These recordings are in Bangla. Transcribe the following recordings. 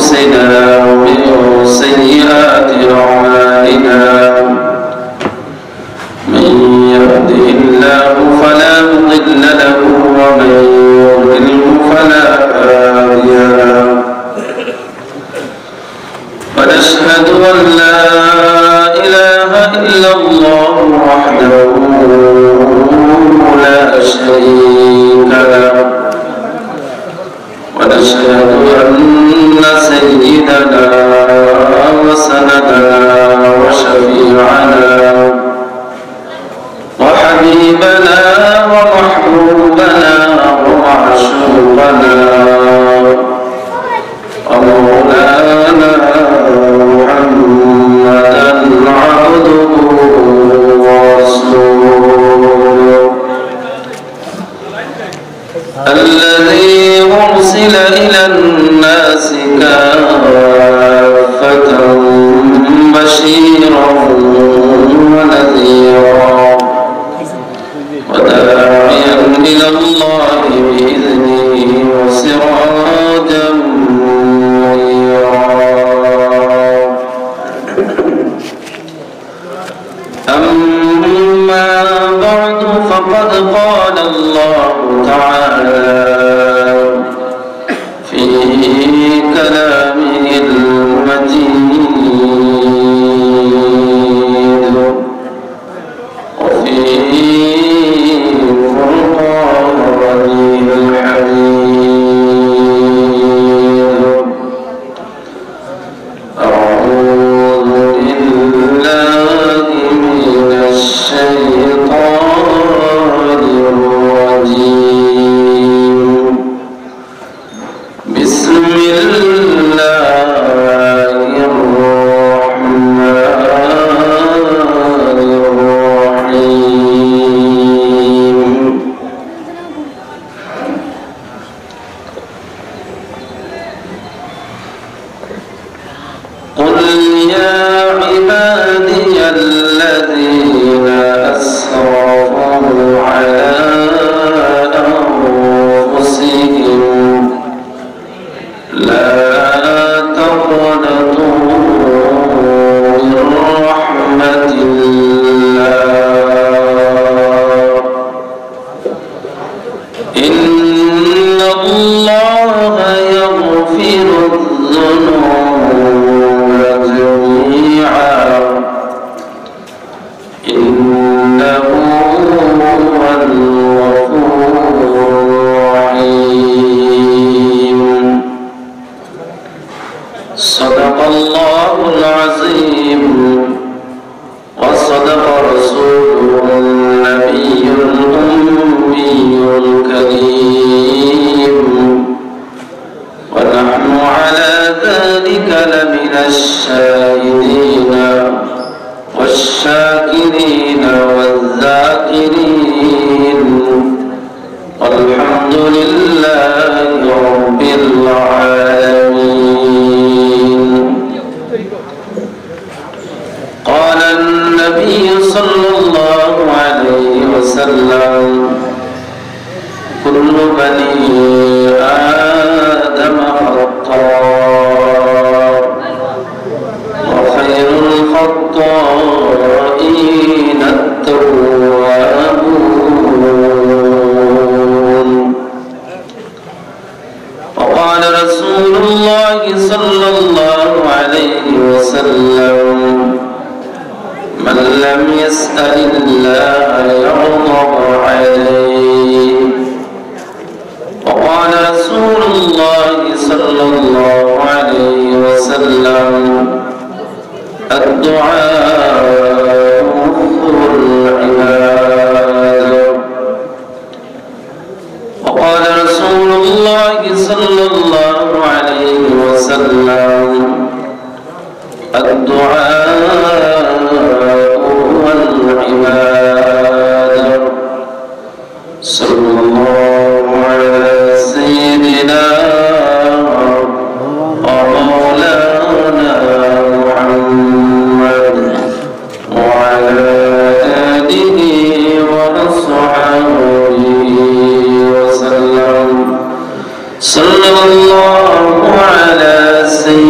أنفسنا ومن سيئات أعمالنا من يهده الله فلا مضل له ومن يضلل فلا هادي له ونشهد أن لا إله إلا الله وحده لا شريك له ونشهد أن سيدنا وسندنا وشفيعنا وحبيبنا ومحبوبنا ومعشوقنا ومولانا محمدا عبده ورسوله الذي أرسل إلى الناس كافة بشيرا ونذيرا وداعيا إلى الله بإذنه وسراجا منيرا أما بعد فقد قال الله تعالى في كلامه المجيد وفي قرآنه الحميد أعوذ بالله من الشيطان الرجيم بسم الله الرحمن الرحيم قل يا عبادي الذين أسرفوا على أنفسهم لا تقنطوا من رحمة الله إن الله يغفر الذنوب جميعا إنه هو الغفور الرحيم صدق الله العظيم وصدق رسوله النبي الأمي الكريم ونحن على ذلك لمن الشاهدين والشاكرين والذاكرين والحمد لله رب العالمين. قال النبي صلى الله عليه وسلم كل بني آدم خطاء وخير الخطائين التوابون. وقال رسول الله صلى الله عليه وسلم من لم يسأل الله يغضب عليه. وقال رسول الله صلى الله عليه وسلم الدعاء مخ العباد. وقال رسول الله صلى الله عليه وسلم الدعاء هو العباد. صلى الله على سيدنا ومولانا محمد وعلى آله وأصحابه وسلم. صلى الله على سيدنا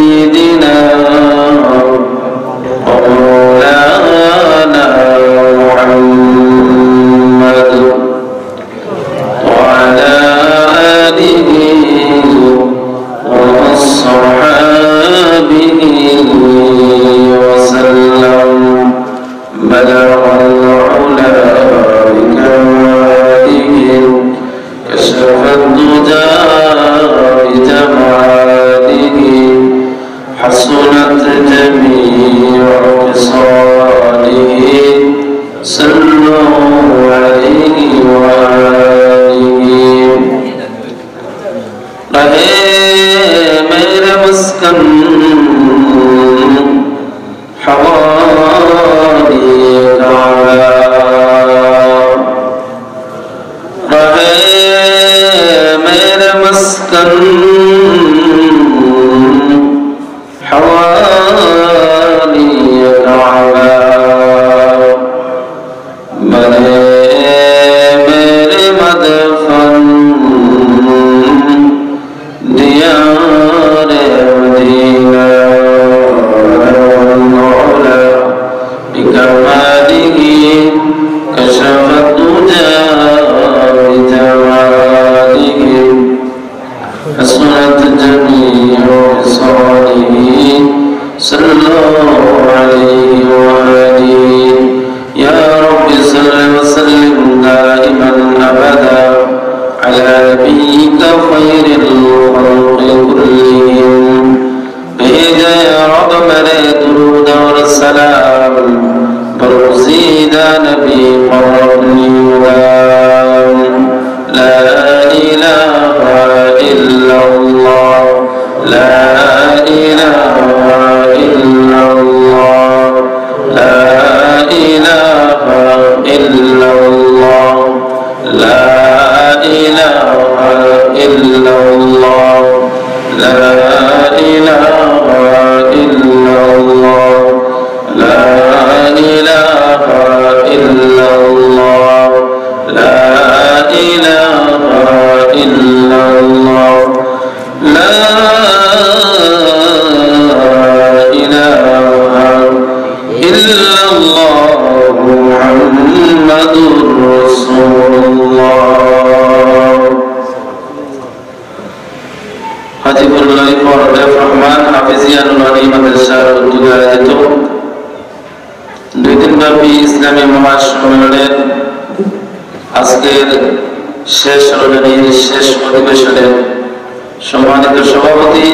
لا إله إلا الله لا إله إلا الله لا إله إلا الله لا إله إلا الله لا إله إلا الله لا إله إلا الله لا إله إلا الله محمد رسول الله হাজিবুল্লাহ ফরদেফ রহমান হাফিজিয়ানুল আলিম মাদ্রাসার উদ্যোগে আয়োজিত 2 দিনব্যাপী ইসলামী মহাসম্মেলনের আজকের শেষ রজনীর শেষ অধিবেশনের সম্মানিত সভাপতি,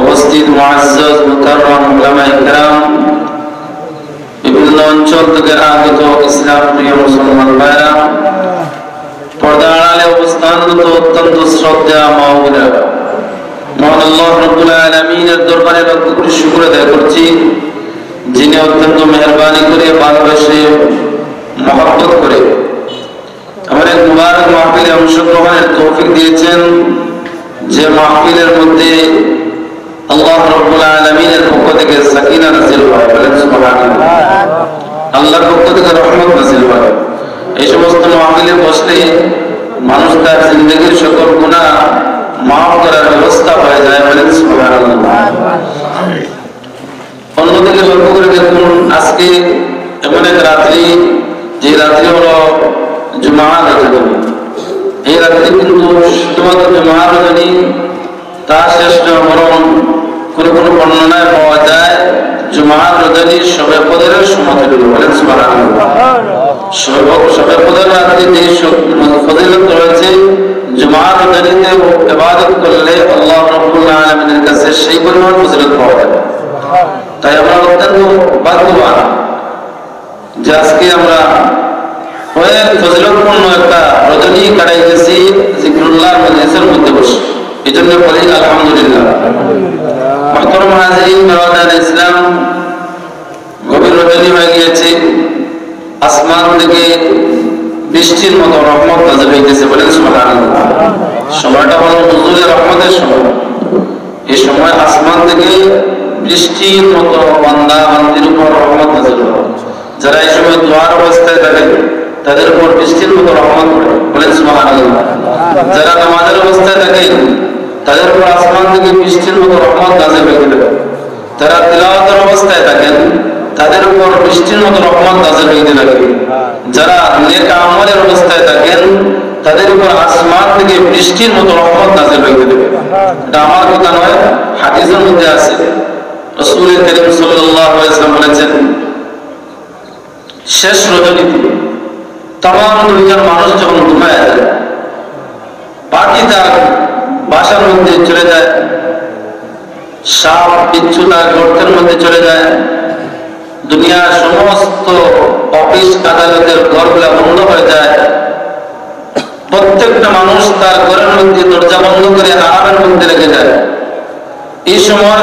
উপস্থিত মুআজ্জাজ মুকাররম উলামায়ে কেরাম, বিভিন্ন অঞ্চল থেকে আগত ইসলাম প্রিয় মুসলমান ভাইরা, পর্দার আড়ালে অবস্থানরত অত্যন্ত শ্রদ্ধেয় মা ও বোনেরা, মহান আল্লাহ রাব্বুল আলামিনের দরবারে লক্ষ কোটি শুকর আদায় করছি, যিনি অত্যন্ত মেহেরবানি করে ভালোবেসে মহব্বত করে আমার এক মুবারক মাহফিলে অংশগ্রহণের তৌফিক দিয়েছেন, যে মাহফিলের মধ্যে আল্লাহ রাব্বুল আলামিনের পক্ষ থেকে সাকিনা নাযিল হয়, বলেন সুবহানাল্লাহ। আল্লাহর পক্ষ থেকে রহমত নাযিল হয়। এই সমস্ত মাহফিলে বসলে মানুষ তার জিন্দেগির সকল গুনাহ মাফ করার ব্যবস্থা হয়ে যায়, বলেন সুবহানাল্লাহ। অন্যদিকে লক্ষ্য করে দেখুন, আজকে এমন এক রাত্রি, যে রাত্রি হলো জুমার রজনী। এই রাত্রি কিন্তু শুধুমাত্র জুমার রজনী তা শ্রেষ্ঠ, বরং কোন কোন বর্ণনায় পাওয়া যায় জুমার রজনী শবে কদরের সমতুল্য, বলেন সুবহানাল্লাহ। শবে কদর রাত্রি যে ফজিলত রয়েছে, জুমার রজনীতে ইবাদত করলে আল্লাহ রাব্বুল আলামিনের কাছে সেই পরিমাণ ফজিলত পাওয়া যাবে। তাই আমরা অত্যন্ত ভাগ্যবান যে আজকে আমরা অনেক ফজিলতপূর্ণ একটা রজনী কাটাইতেছি জিকরুল্লাহর মজলিসের মধ্যে বসে। এই জন্য বলি আলহামদুলিল্লাহ। মুহতারাম হাজিরিন বিরাদার ইসলাম, গভীর রজনী হয়ে গিয়েছে, আসমান থেকে বৃষ্টির মতো রহমত নাযিল হইতেছে, বলেন সুবহানাল্লাহ। সময়টা হলো নুজুলের রহমতের সময়। এই সময় আসমান থেকে বৃষ্টির মতো বান্দা বান্দির উপর রহমত নাযিল হয়। যারা এই সময় দোয়ার অবস্থায় থাকে তাদের উপর বৃষ্টির মতো রহমত পড়ে, বলেন সুবহানাল্লাহ। যারা নামাজের অবস্থায় থাকেন তাদের উপর আসমান থেকে বৃষ্টির মতো রহমত নাযিল হয়ে থাকে। যারা তিলাওয়াতের অবস্থায় থাকেন তাদের উপর বৃষ্টির মতো রহমত নাযিল হইতে থাকে। যারা নেক আমলের অবস্থায় থাকেন তাদের উপর আসমান থেকে বৃষ্টির মতো রহমত নাযিল হইতে থাকে। এটা আমার কথা নয়, হাদিসের মধ্যে আছে। রাসূল করিম সাল্লাল্লাহু আলাইহি ওয়াসাল্লাম বলেছেন, শেষ রজনীতে तमाम দুনিয়ার মানুষ যখন ঘুমায় যায়, পাখি তার বাসার মধ্যে চলে যায়, সাপ বিচ্ছু তার গর্তের মধ্যে চলে যায়, দুনিয়ার সমস্ত অফিস আদালতের ঘরগুলা বন্ধ হয়ে যায়, প্রত্যেকটা মানুষ তার ঘরের মধ্যে দরজা বন্ধ করে আরামের মধ্যে রেখে যায়। এই সময়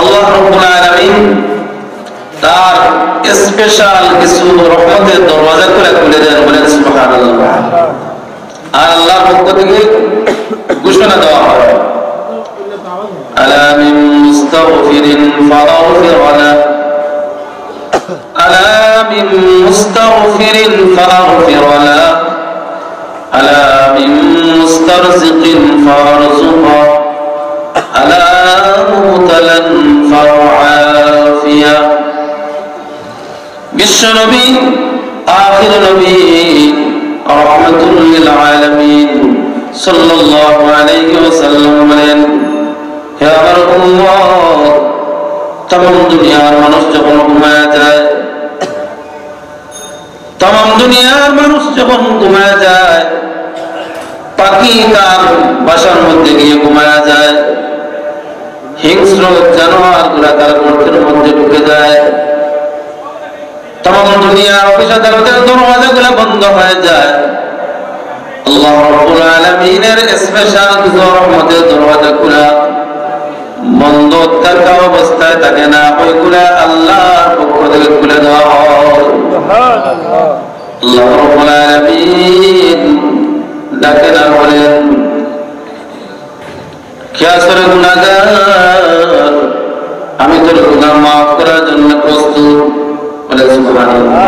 আল্লাহ রাব্বুল আলামিন তার স্পেশাল কিছু রহমতের দরওয়াজা করে খুলে দেন, বলেন সুবহানাল্লাহ। আর আল্লাহর পক্ষ থেকে ঘোষণা দেওয়া হয়, আলা মিন মুস্তাগফিরিন ফাগফির লাহু আলা মিন মুস্তাগফিরিন ফাগফির লাহু আলা মিন মুস্তারজিকিন ফারযুকহু আলা মুবতালান ফাআফিয়া। বিশ্বনবী আখির নবী রাহমাতুল লিল আলামিন সাল্লাল্লাহু আলাইহি ওয়াসাল্লাম বলেন, হে আমার উম্মত, तमाम দুনিয়ার মানুষ যখন ঘুমায় যায়, तमाम দুনিয়ার মানুষ যখন ঘুমায় যায়, পাখি তার বাসার মধ্যে গিয়ে ঘুমায় যায়, হিংস্র জানোয়ারগুলা তার গর্তের মধ্যে ঢুকে যায়, तमाम দুনিয়ার অফিস আদালতের দরওয়াজাগুলো বন্ধ হয়ে যায়, আল্লাহ রাব্বুল আলামিনের স্পেশাল রহমতের দরওয়াজা থাকা অবস্থায় থাকে না, ওইগুলা আল্লাহর পক্ষ থেকে খুলে দেওয়া হয়। আল্লাহ রাব্বুল আলামিন ডাকেন আর বলেন, কে আসলে গুনাহগার, আমি তোর গুনাহ মাফ করার জন্য প্রস্তুত। বলে সুবহানাল্লাহ।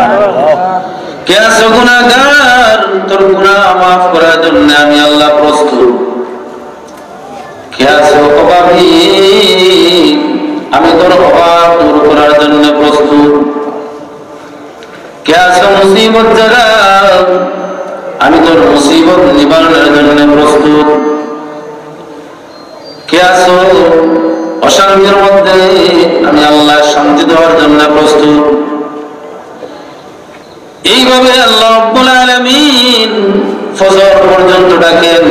কে আসলে গুনাহগার, তোর গুনাহ মাফ করার জন্য আমি আল্লাহ প্রস্তুত। কে আসলে অভাবী, আমি তোর অভাব দূর করার জন্য প্রস্তুত। কে আসলে মুসিবত যারা, আমি তোর মুসিবত নিবারণের জন্য প্রস্তুত। কে আছো অশান্তির মধ্যে, আমি আল্লাহ শান্তি দেওয়ার জন্য প্রস্তুত। এইভাবে আল্লাহ রাব্বুল আলামিন ফজর পর্যন্ত ডাকেন।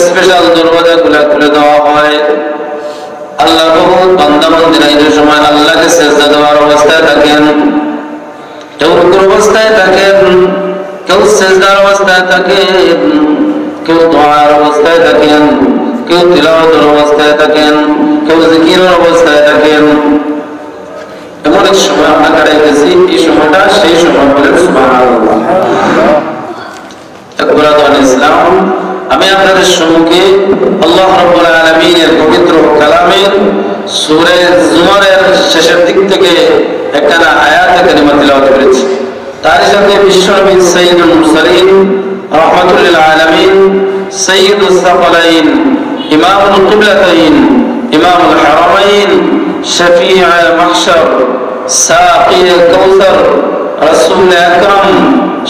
স্পেশাল দরওয়াজাগুলো খুলে দেওয়া হয়। আল্লাহ বহুত বান্দা বান্দীরা এই সময় আল্লাহকে সিজদা দেওয়ার অবস্থায় থাকেন, কেউ রুকুর অবস্থায় থাকেন, কেউ সিজদার অবস্থায় থাকেন, কেউ দোয়ার অবস্থায় থাকেন, কেউ তিলাওয়াতের অবস্থায় থাকেন, কেউ জিকিরের অবস্থায় থাকেন। এমন এক সময় আমরা কাটাইতেছি, এই সময়টা সেই সময় বলেন সুবহানাল্লাহ। তাকবীরাতুল ইসলাম। আমি আপনাদের সম্মুখে আল্লাহ রাব্বুল আলামিনের পবিত্র কালামের সূরা জুমারের শেষের দিক থেকে একটা আয়াতে কারিমা তিলাওয়াত করেছি। তার সাথে বিশ্বনবী সাইয়্যিদুল মুরসালিন রাহমাতুল লিল আলামিন, সাইয়্যিদুস সাকালাইন, ইমামুল কিবলাতাইন, ইমামুল হারামাইন, শফিউল মাহশর, সাকিয়ুল কাউসার, রাসূল আকরাম,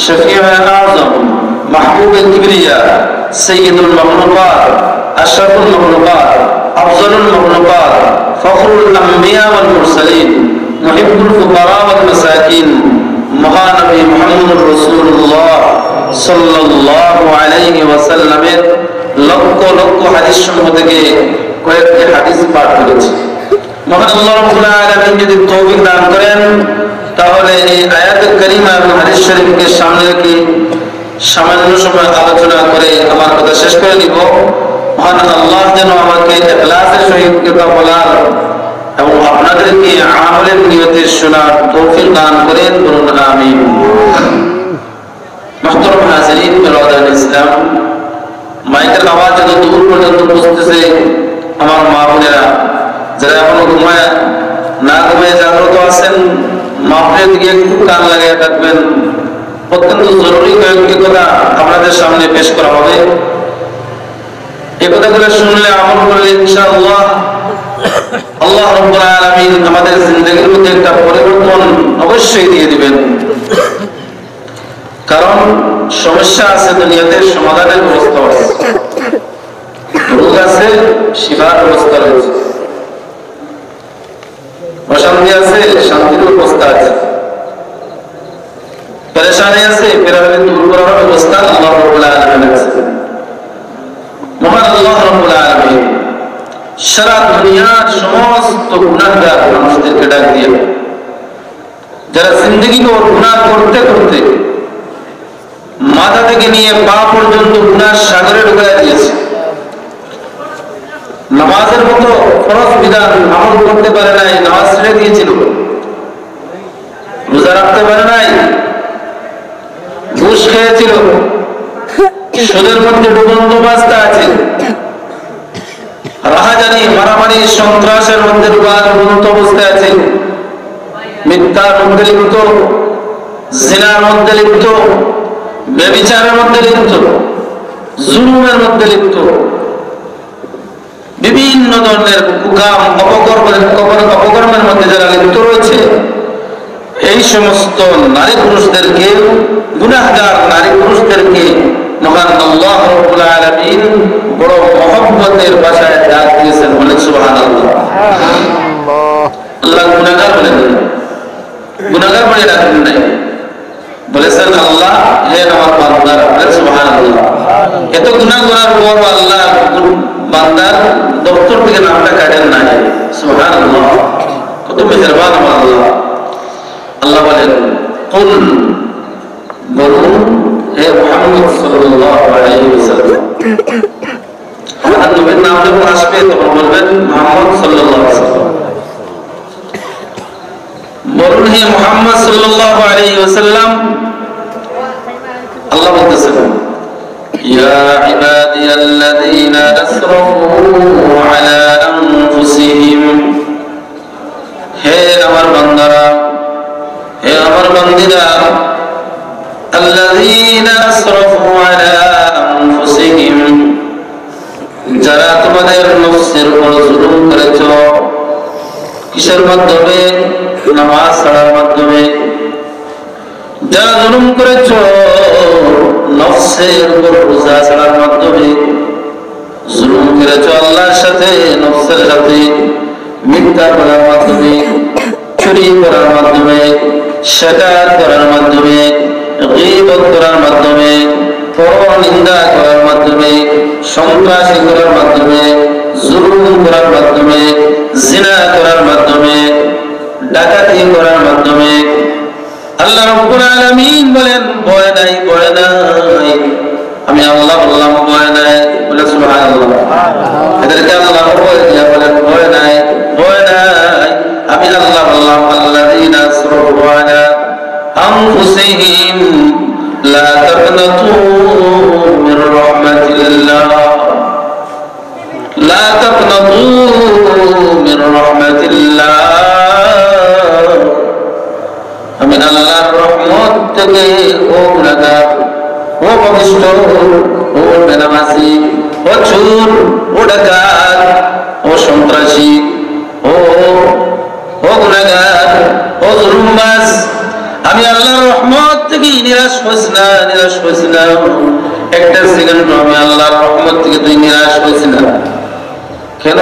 শফিউল আযম, মাহবুবুল কিবরিয়া, সাইয়্যিদুল মাখলুকাত, আশরাফুল মাখলুকাত, আফজালুল মাখলুকাত, ফখরুল আম্বিয়া ওয়াল মুরসালিন, মুহিব্বুল ফুকারা ওয়াল মাসাকিন, মহানবী মুহাম্মদুর রাসূলুল্লাহ সাল্লাল্লাহু আলাইহি ওয়াসাল্লামের লক্ষ লক্ষ হাদিস সমূহ থেকে কয়েকটি হাদিস পাঠ করেছি। মহান আল্লাহ রাব্বুল আলামিন যদি তৌফিক দান করেন, তাহলে এই আয়াত কারিমা এবং হাদিস শরীফকে সামনে রেখে সামান্য সময় আলোচনা করে আমার কথা শেষ করে দিব। মহান আল্লাহ যেন আমাকে ইখলাসের সহিত কথা বলার এবং আপনাদেরকে আমলের নিয়তে শোনার তৌফিক দান করেন, বলুন আমিন। মুহতারাম হাজিরিন, বিরাদার ইসলাম, মাইকের আওয়াজ যত দূর পর্যন্ত পৌঁছতেছে, আমার মা বোনেরা যারা এখনো ঘুমায় না ঘুমিয়ে জাগ্রত আছেন, মাহফিলের দিকে একটু কান লাগিয়ে থাকবেন। অত্যন্ত জরুরি কয়েকটি কথা আপনাদের সামনে পেশ করা হবে। এই কথাগুলো শুনলে, আমল করলে ইনশাআল্লাহ আল্লাহ রাব্বুল আলামিন আমাদের জিন্দেগির মধ্যে একটা পরিবর্তন অবশ্যই দিয়ে দিবেন। কারণ সমস্যা আছে দুনিয়াতে, সমাধানের ব্যবস্থা আছে। রোগ আছে, শিফার ব্যবস্থা রয়েছে। অশান্তি আছে, শান্তির ব্যবস্থা আছে। পেরেশানি আছে, পেরেশানি দূর করার ব্যবস্থা আল্লাহ রাব্বুল আলামিনের কাছে। মহান আল্লাহ রাব্বুল আলামিন সারা দুনিয়ার সমস্ত গুনাহগার মানুষদেরকে ডাক দিয়ে, যারা জিন্দেগিতে গুনাহ করতে করতে মাথা থেকে নিয়ে পা পর্যন্ত গুনার সাগরে ঢুকায় দিয়েছে, নামাজের মতো ফরজ বিধান আমল করতে পারে নাই, নামাজ ছেড়ে দিয়েছিল, রোজা রাখতে পারে নাই, ঘুষ খেয়েছিল, সুদের মধ্যে ডুবন্ত অবস্থা আছে, রাহাজানি মারামারি সন্ত্রাসের মধ্যে ডুবন্ত অবস্থায় আছে, মিথ্যার মধ্যে লিপ্ত, জিনার মধ্যে লিপ্ত, ব্যভিচারের মধ্যে লিপ্ত, জুলুমের মধ্যে লিপ্ত, বিভিন্ন ধরনের কুকাম অপকর্মের মধ্যে যারা লিপ্ত রয়েছে, এই সমস্ত নারী পুরুষদেরকে, গুনাহগার নারী পুরুষদেরকে মহান আল্লাহ রাব্বুল আলামিন বড় মহব্বতের ভাষায় ডাক দিয়েছেন। বলেন সুবহানাল্লাহ। আল্লাহ গুনাহগার বলেন, গুনাহগার বলে ডাকেন নাই, বলেছেন আল্লাহ হে আমার বান্দারা। বলেন সুবহানাল্লাহ। এত গুনাহ করার পর আল্লাহ বান্দার দপ্তর থেকে নামটা কাটেন নাই। সুবহানাল্লাহ, কত মেহেরবান আমার আল্লাহ। আল্লাহ বলেন, কুল, বলুন হে মুহাম্মদ সাল্লাল্লাহু আলাইহি ওয়াসাল্লাম, আমার নবীর নাম যখন আসবে তখন বলবেন মুহাম্মদ সাল্লাল্লাহু আলাইহি ওয়াসাল্লাম। বলুন হে মুহাম্মদ সাল্লাল্লাহু আলাইহি ওয়াসাল্লাম, আল্লাহ বলতেছেন ইয়া ইবাদিয়াল্লাযীনা আসরাফু আলা আনফুসিহিম, হে আমার বান্দারা, হে আমার বান্দীরা, আল্লাযীনা আসরাফু আলা আনফুসিহিম, যারা তোমাদের নফসের উপর জুলুম করেছ। কিসের মাধ্যমে? নামাজ ছাড়ার মাধ্যমে। যারা জুলুম করেছ নফসের উপর বোঝা ছাড়ার মাধ্যমে, জুলুম করেছ আল্লাহর সাথে, নফসের সাথে, মিথ্যা করার মাধ্যমে, চুরি করার মাধ্যমে, শিকার করার মাধ্যমে, গীবত করার মাধ্যমে, পরনিন্দা করার মাধ্যমে, সন্ত্রাসী করার মাধ্যমে, জুলুম করার মাধ্যমে, জিনা করার মাধ্যমে, ডাকাতি করার মাধ্যমে। আল্লাহ রাব্বুল আলামিন বলেন ভয় নাই, ভয় নাই, আমি আল্লাহ বললাম ভয় নাই, বলে সুবহানাল্লাহ। এদেরকে আল্লাহ ভয় দিয়া বলেন ভয় নাই, ভয় নাই, আমি আল্লাহ বললাম আল্লাযীনা আসরাফু আলা আনফুসিহিম লা তাকনাতু মির রাহমাতিল্লাহ, লা তাকনাতু মির রাহমাতিল্লাহ, আমি আল্লাহর রহমত থেকে ও গুনাহগার, ও পাপিষ্ঠ, ও বেনামাজি, ও চোর, ও ডাকাত, ও সন্ত্রাসী, ও গুনাহগার, ও জুলুমবাজ, আমি আল্লাহর রহমত থেকে নিরাশ হইস না, নিরাশ হইস না। একটা সেকেন্ড আমি আল্লাহর রহমত থেকে তুই নিরাশ হইস না। কেন?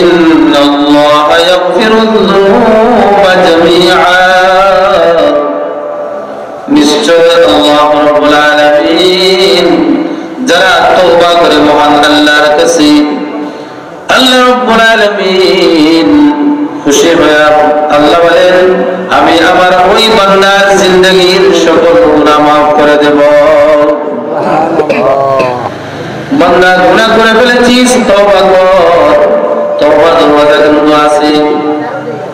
ইন্নাল্লাহা ইয়াগফিরুয-যুনুবা জামিআ, নিশ্চয় আল্লাহ রাব্বুল আলামিন যারা তওবা করে মহান আল্লাহর কাছে, আল্লাহ রাব্বুল আলামিন খুশি হয়ে আল্লাহ বলেন আমি আমার ওই বান্দার জিন্দেগীর সকল গুনাহ মাফ করে দেব। বান্দা গুনাহ করে ফেলেছিস, তওবা কর, তওবা দরওয়াজা কিন্তু আছে,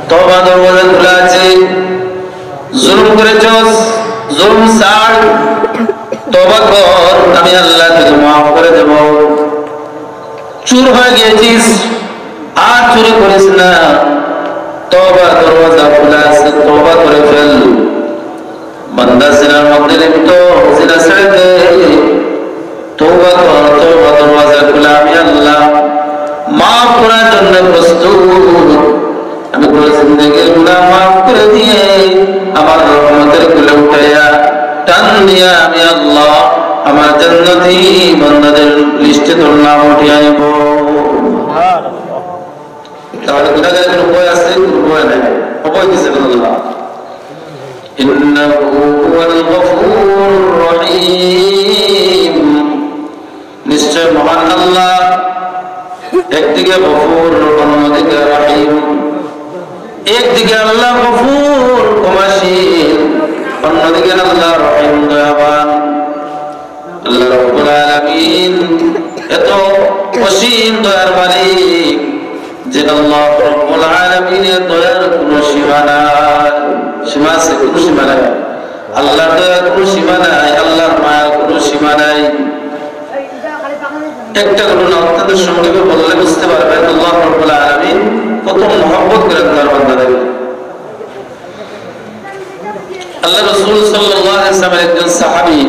তওবা দরওয়াজা খোলা আছে। জুলুম করেছস, জুলুম ছাড়, তওবা কর, আমি আল্লাহ তোকে মাফ করে দেব। চোর হয়ে গিয়েছিস, আর চুরি করিস না, তওবা দরওয়াজা খোলা আছে, তওবা করে ফেল। বান্দা জিনার মধ্যে লিপ্ত, জিনা ছেড়ে দে, তওবা কর, তওবা দরওয়াজা খোলা, আমি আল্লাহ মাফ করার জন্য প্রস্তুত। আমি তোর জিন্দেগীর গুনাহ মাফ করে দিয়ে আমার রহমতের কুলে উঠাইয়া টান দিয়া আমি আল্লাহ আমার জান্নাতি বান্দাদের লিস্টে তোর নাম উঠিয়ে আনব। তাহলে গুনাহগারের উপায় আছে? উপায় নাই। উপায় দিছে আল্লাহ, ইন্নাহু হুয়াল গফুরুর রহিম, নিশ্চয় মহান আল্লাহ একদিকে গফুর, অন্যদিকে রহিম। একদিকে আল্লাহ গফুর ক্ষমাশীল, অন্যদিকে আল্লাহ রহিম দয়াবান। আল্লাহ রাব্বুল আলামিন এত অসীম দয়ার মালিক যে আল্লাহ রাব্বুল আলামিনের দয়ার কোনো সীমা নাই। সীমা আছে? কোনো সীমা নাই। আল্লাহর দয়ার কোনো সীমা নাই, আল্লাহর মায়ার কোনো সীমা নাই। একটা ঘটনা আপনাদের সংক্ষেপে বললে বুঝতে পারবেন আল্লাহ রাব্বুল আলামিন কত মহব্বত করেন তার বান্দাদের। আল্লাহ রাসূল সাল্লাল্লাহু আলাইহি ওয়াসাল্লামের একজন সাহাবী,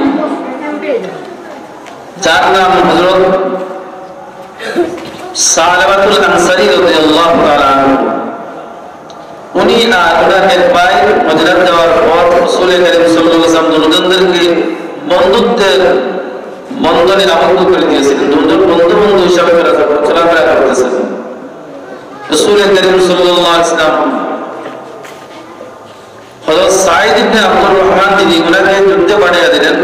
যার নাম হযরত সালাবাতুল আনসারী রাদিয়াল্লাহু তাআলা আনহু, উনি ওনার এক ভাই মদিনা যাওয়ার পর রাসূল কারীম সাল্লাল্লাহু আলাইহি ওয়াসাল্লাম দুজনদেরকে বন্ধুত্বের বন্ধনে আবদ্ধ করে দিয়েছিলেন। বন্ধু হিসাবে চলাফেরা করতেছেন। রাসূল কারীম সাল্লাল্লাহু আলাইহি ওয়াসাল্লাম হযরত সাঈদ ইবনে আব্দুর রহমান তিনি উনাকে যুদ্ধে পাঠিয়ে দিলেন।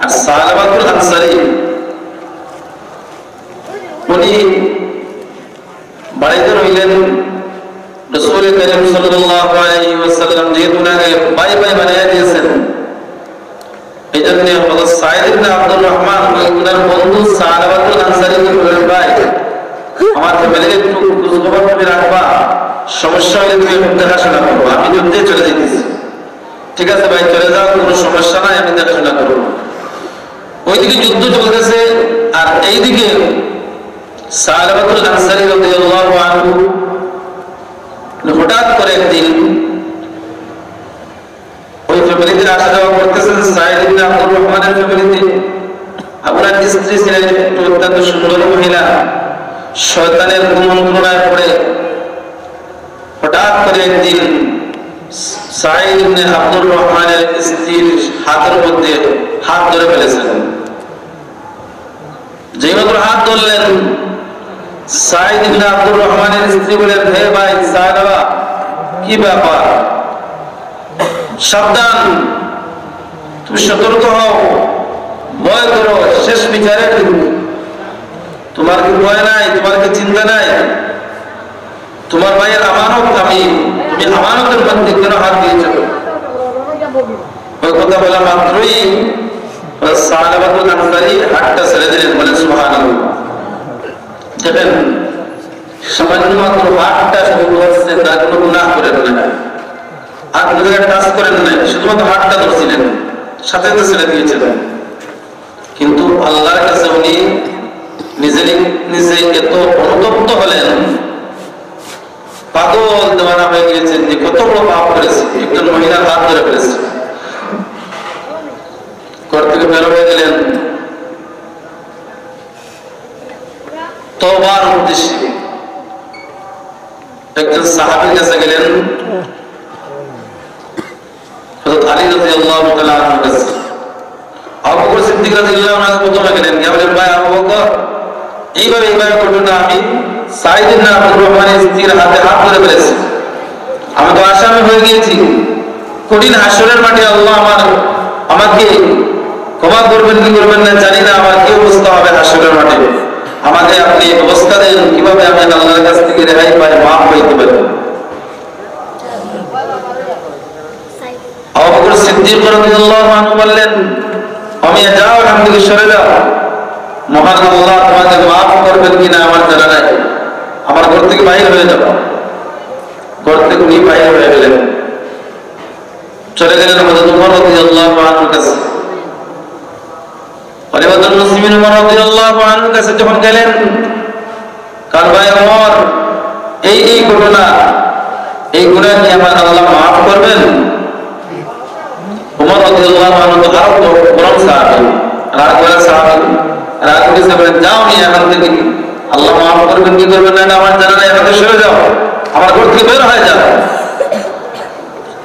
আর সালাবাতুল আনসারী উনি বাড়িতে রইলেন। রাসূল কারীম সাল্লাল্লাহু আলাইহি ওয়াসাল্লাম যেহেতু উনাকে ভাই ভাই বানিয়ে দিয়েছেন, এই জন্য হযরত সাঈদ ইবনে আব্দুর রহমান ওনার বন্ধু সালাবাতুল আনসারীকে বললেন, ভাই আমার ফ্যামিলির একটু খোঁজখবর তুমি রাখবা, সমস্যা হলে তুমি একটু দেখাশোনা করবো, আমি যুদ্ধে চলে যেতেছি। ঠিক আছে ভাই, চলে যাও, কোনো সমস্যা নাই, আমি দেখাশোনা করবো। ওইদিকে যুদ্ধ চলতেছে, আর এইদিকে সালাবাতুল আনসারী রাদিয়াল্লাহু আনহু হঠাৎ করে একদিন ওই ফ্যামিলিতে আসা যাওয়া করতেছেন। সাঈদ ইবনে আব্দুর রহমানের ফ্যামিলিতে আপনার স্ত্রী ছিলেন একটু অত্যন্ত সুন্দর মহিলা। শয়তানের কুমন্ত্রণায় পড়ে হঠাৎ করে একদিন সাঈদ ইবনে আব্দুর রহমানের স্ত্রীর হাতের মধ্যে হাত ধরে ফেলেছেন। যেই মাত্র হাত ধরলেন, সাঈদ ইবনে আব্দুর রহমানের স্ত্রী বলেন, হে ভাই সালাবা, কি ব্যাপার, সাবধান, তুমি সতর্ক হও, ভয় করো, শেষ বিচারে তোমার কি ভয় নাই, তোমার কি চিন্তা নাই, তোমার ভাইয়ের আমানত আমি, তুমি আমানতের মধ্যে কেন হাত দিয়েছ? ওই কথা বলা মাত্রই সালাবাতুল আনসারী হাতটা ছেড়ে দিলেন, বলেন সুবহানাল্লাহ। দেখেন, সামান্য মাত্র হাতটা শুরু হচ্ছে, তার কোনো গুনাহ করেন না, হাত ধরে টাচ করেন নাই, শুধুমাত্র হাতটা ধরছিলেন, সাথে সাথে ছেড়ে দিয়েছিলেন। কিন্তু আল্লাহর কাছে উনি নিজে এত অনুতপ্ত হলেন, পাগল দেওয়ানা হয়ে গিয়েছেন যে কত বড় পাপ করেছে, একজন মহিলার হাত ধরে ফেলেছে। ঘর থেকে বের হয়ে গেলেন তওবার উদ্দেশ্যে। একজন সাহাবীর কাছে গেলেন, হযরত আলী রাদিয়াল্লাহু তাআলা আনহু কাছে। আবু বকর সিদ্দিক রাদিয়াল্লাহু আনহু প্রথমে গেলেন, গিয়ে বললেন, ভাই আবু বকর, এইভাবে করবেন না, আমি সাঈদ ইবনে আব্দুর রহমানের স্ত্রীর হাতে হাত ধরে ফেলেছি, আমি তো আসামি হয়ে গিয়েছি। কঠিন হাসরের মাঠে আল্লাহ আমাকে ক্ষমা করবেন কি করবেন না জানি না, আমার কি অবস্থা হবে হাসরের মাঠে, আমাকে আপনি ব্যবস্থা দেন কিভাবে আমি আল্লাহর কাছ থেকে রেহাই পাই, মাফ হইতে পারি। আবু বকর সিদ্দিক রাদিয়াল্লাহু আনহু বললেন, আমি যাও, এখান থেকে সরে যাও, মহান আল্লাহ তোমাকে মাফ করবেন কিনা আমার জানা নাই, আমার ঘর থেকে বাইরে হয়ে যাও। ঘর থেকে উনি বাইরে হয়ে গেলেন, চলে গেলেন হযরত ওমর রাদিয়াল্লাহু আনহুর কাছে। খলিফাতুল মুসলিমিন ওমর রাদিয়াল্লাহু আনহুর কাছে যখন গেলেন, কার ভাই ওমর, এই ঘটনা, এই গুনাহ কি আমার আল্লাহ মাফ করবেন? ওমর রাদিয়াল্লাহু আনহু তো আরো বড় সাহাবী, রাগ করে সাহাবী, রাগ করে বলেন, যাও নি এখান থেকে, আল্লাহ মাফ করবেন কি করবেন না আমার জানা নাই, এখান থেকে সরে যাও, আমার ঘর থেকে বের হয়ে যাও।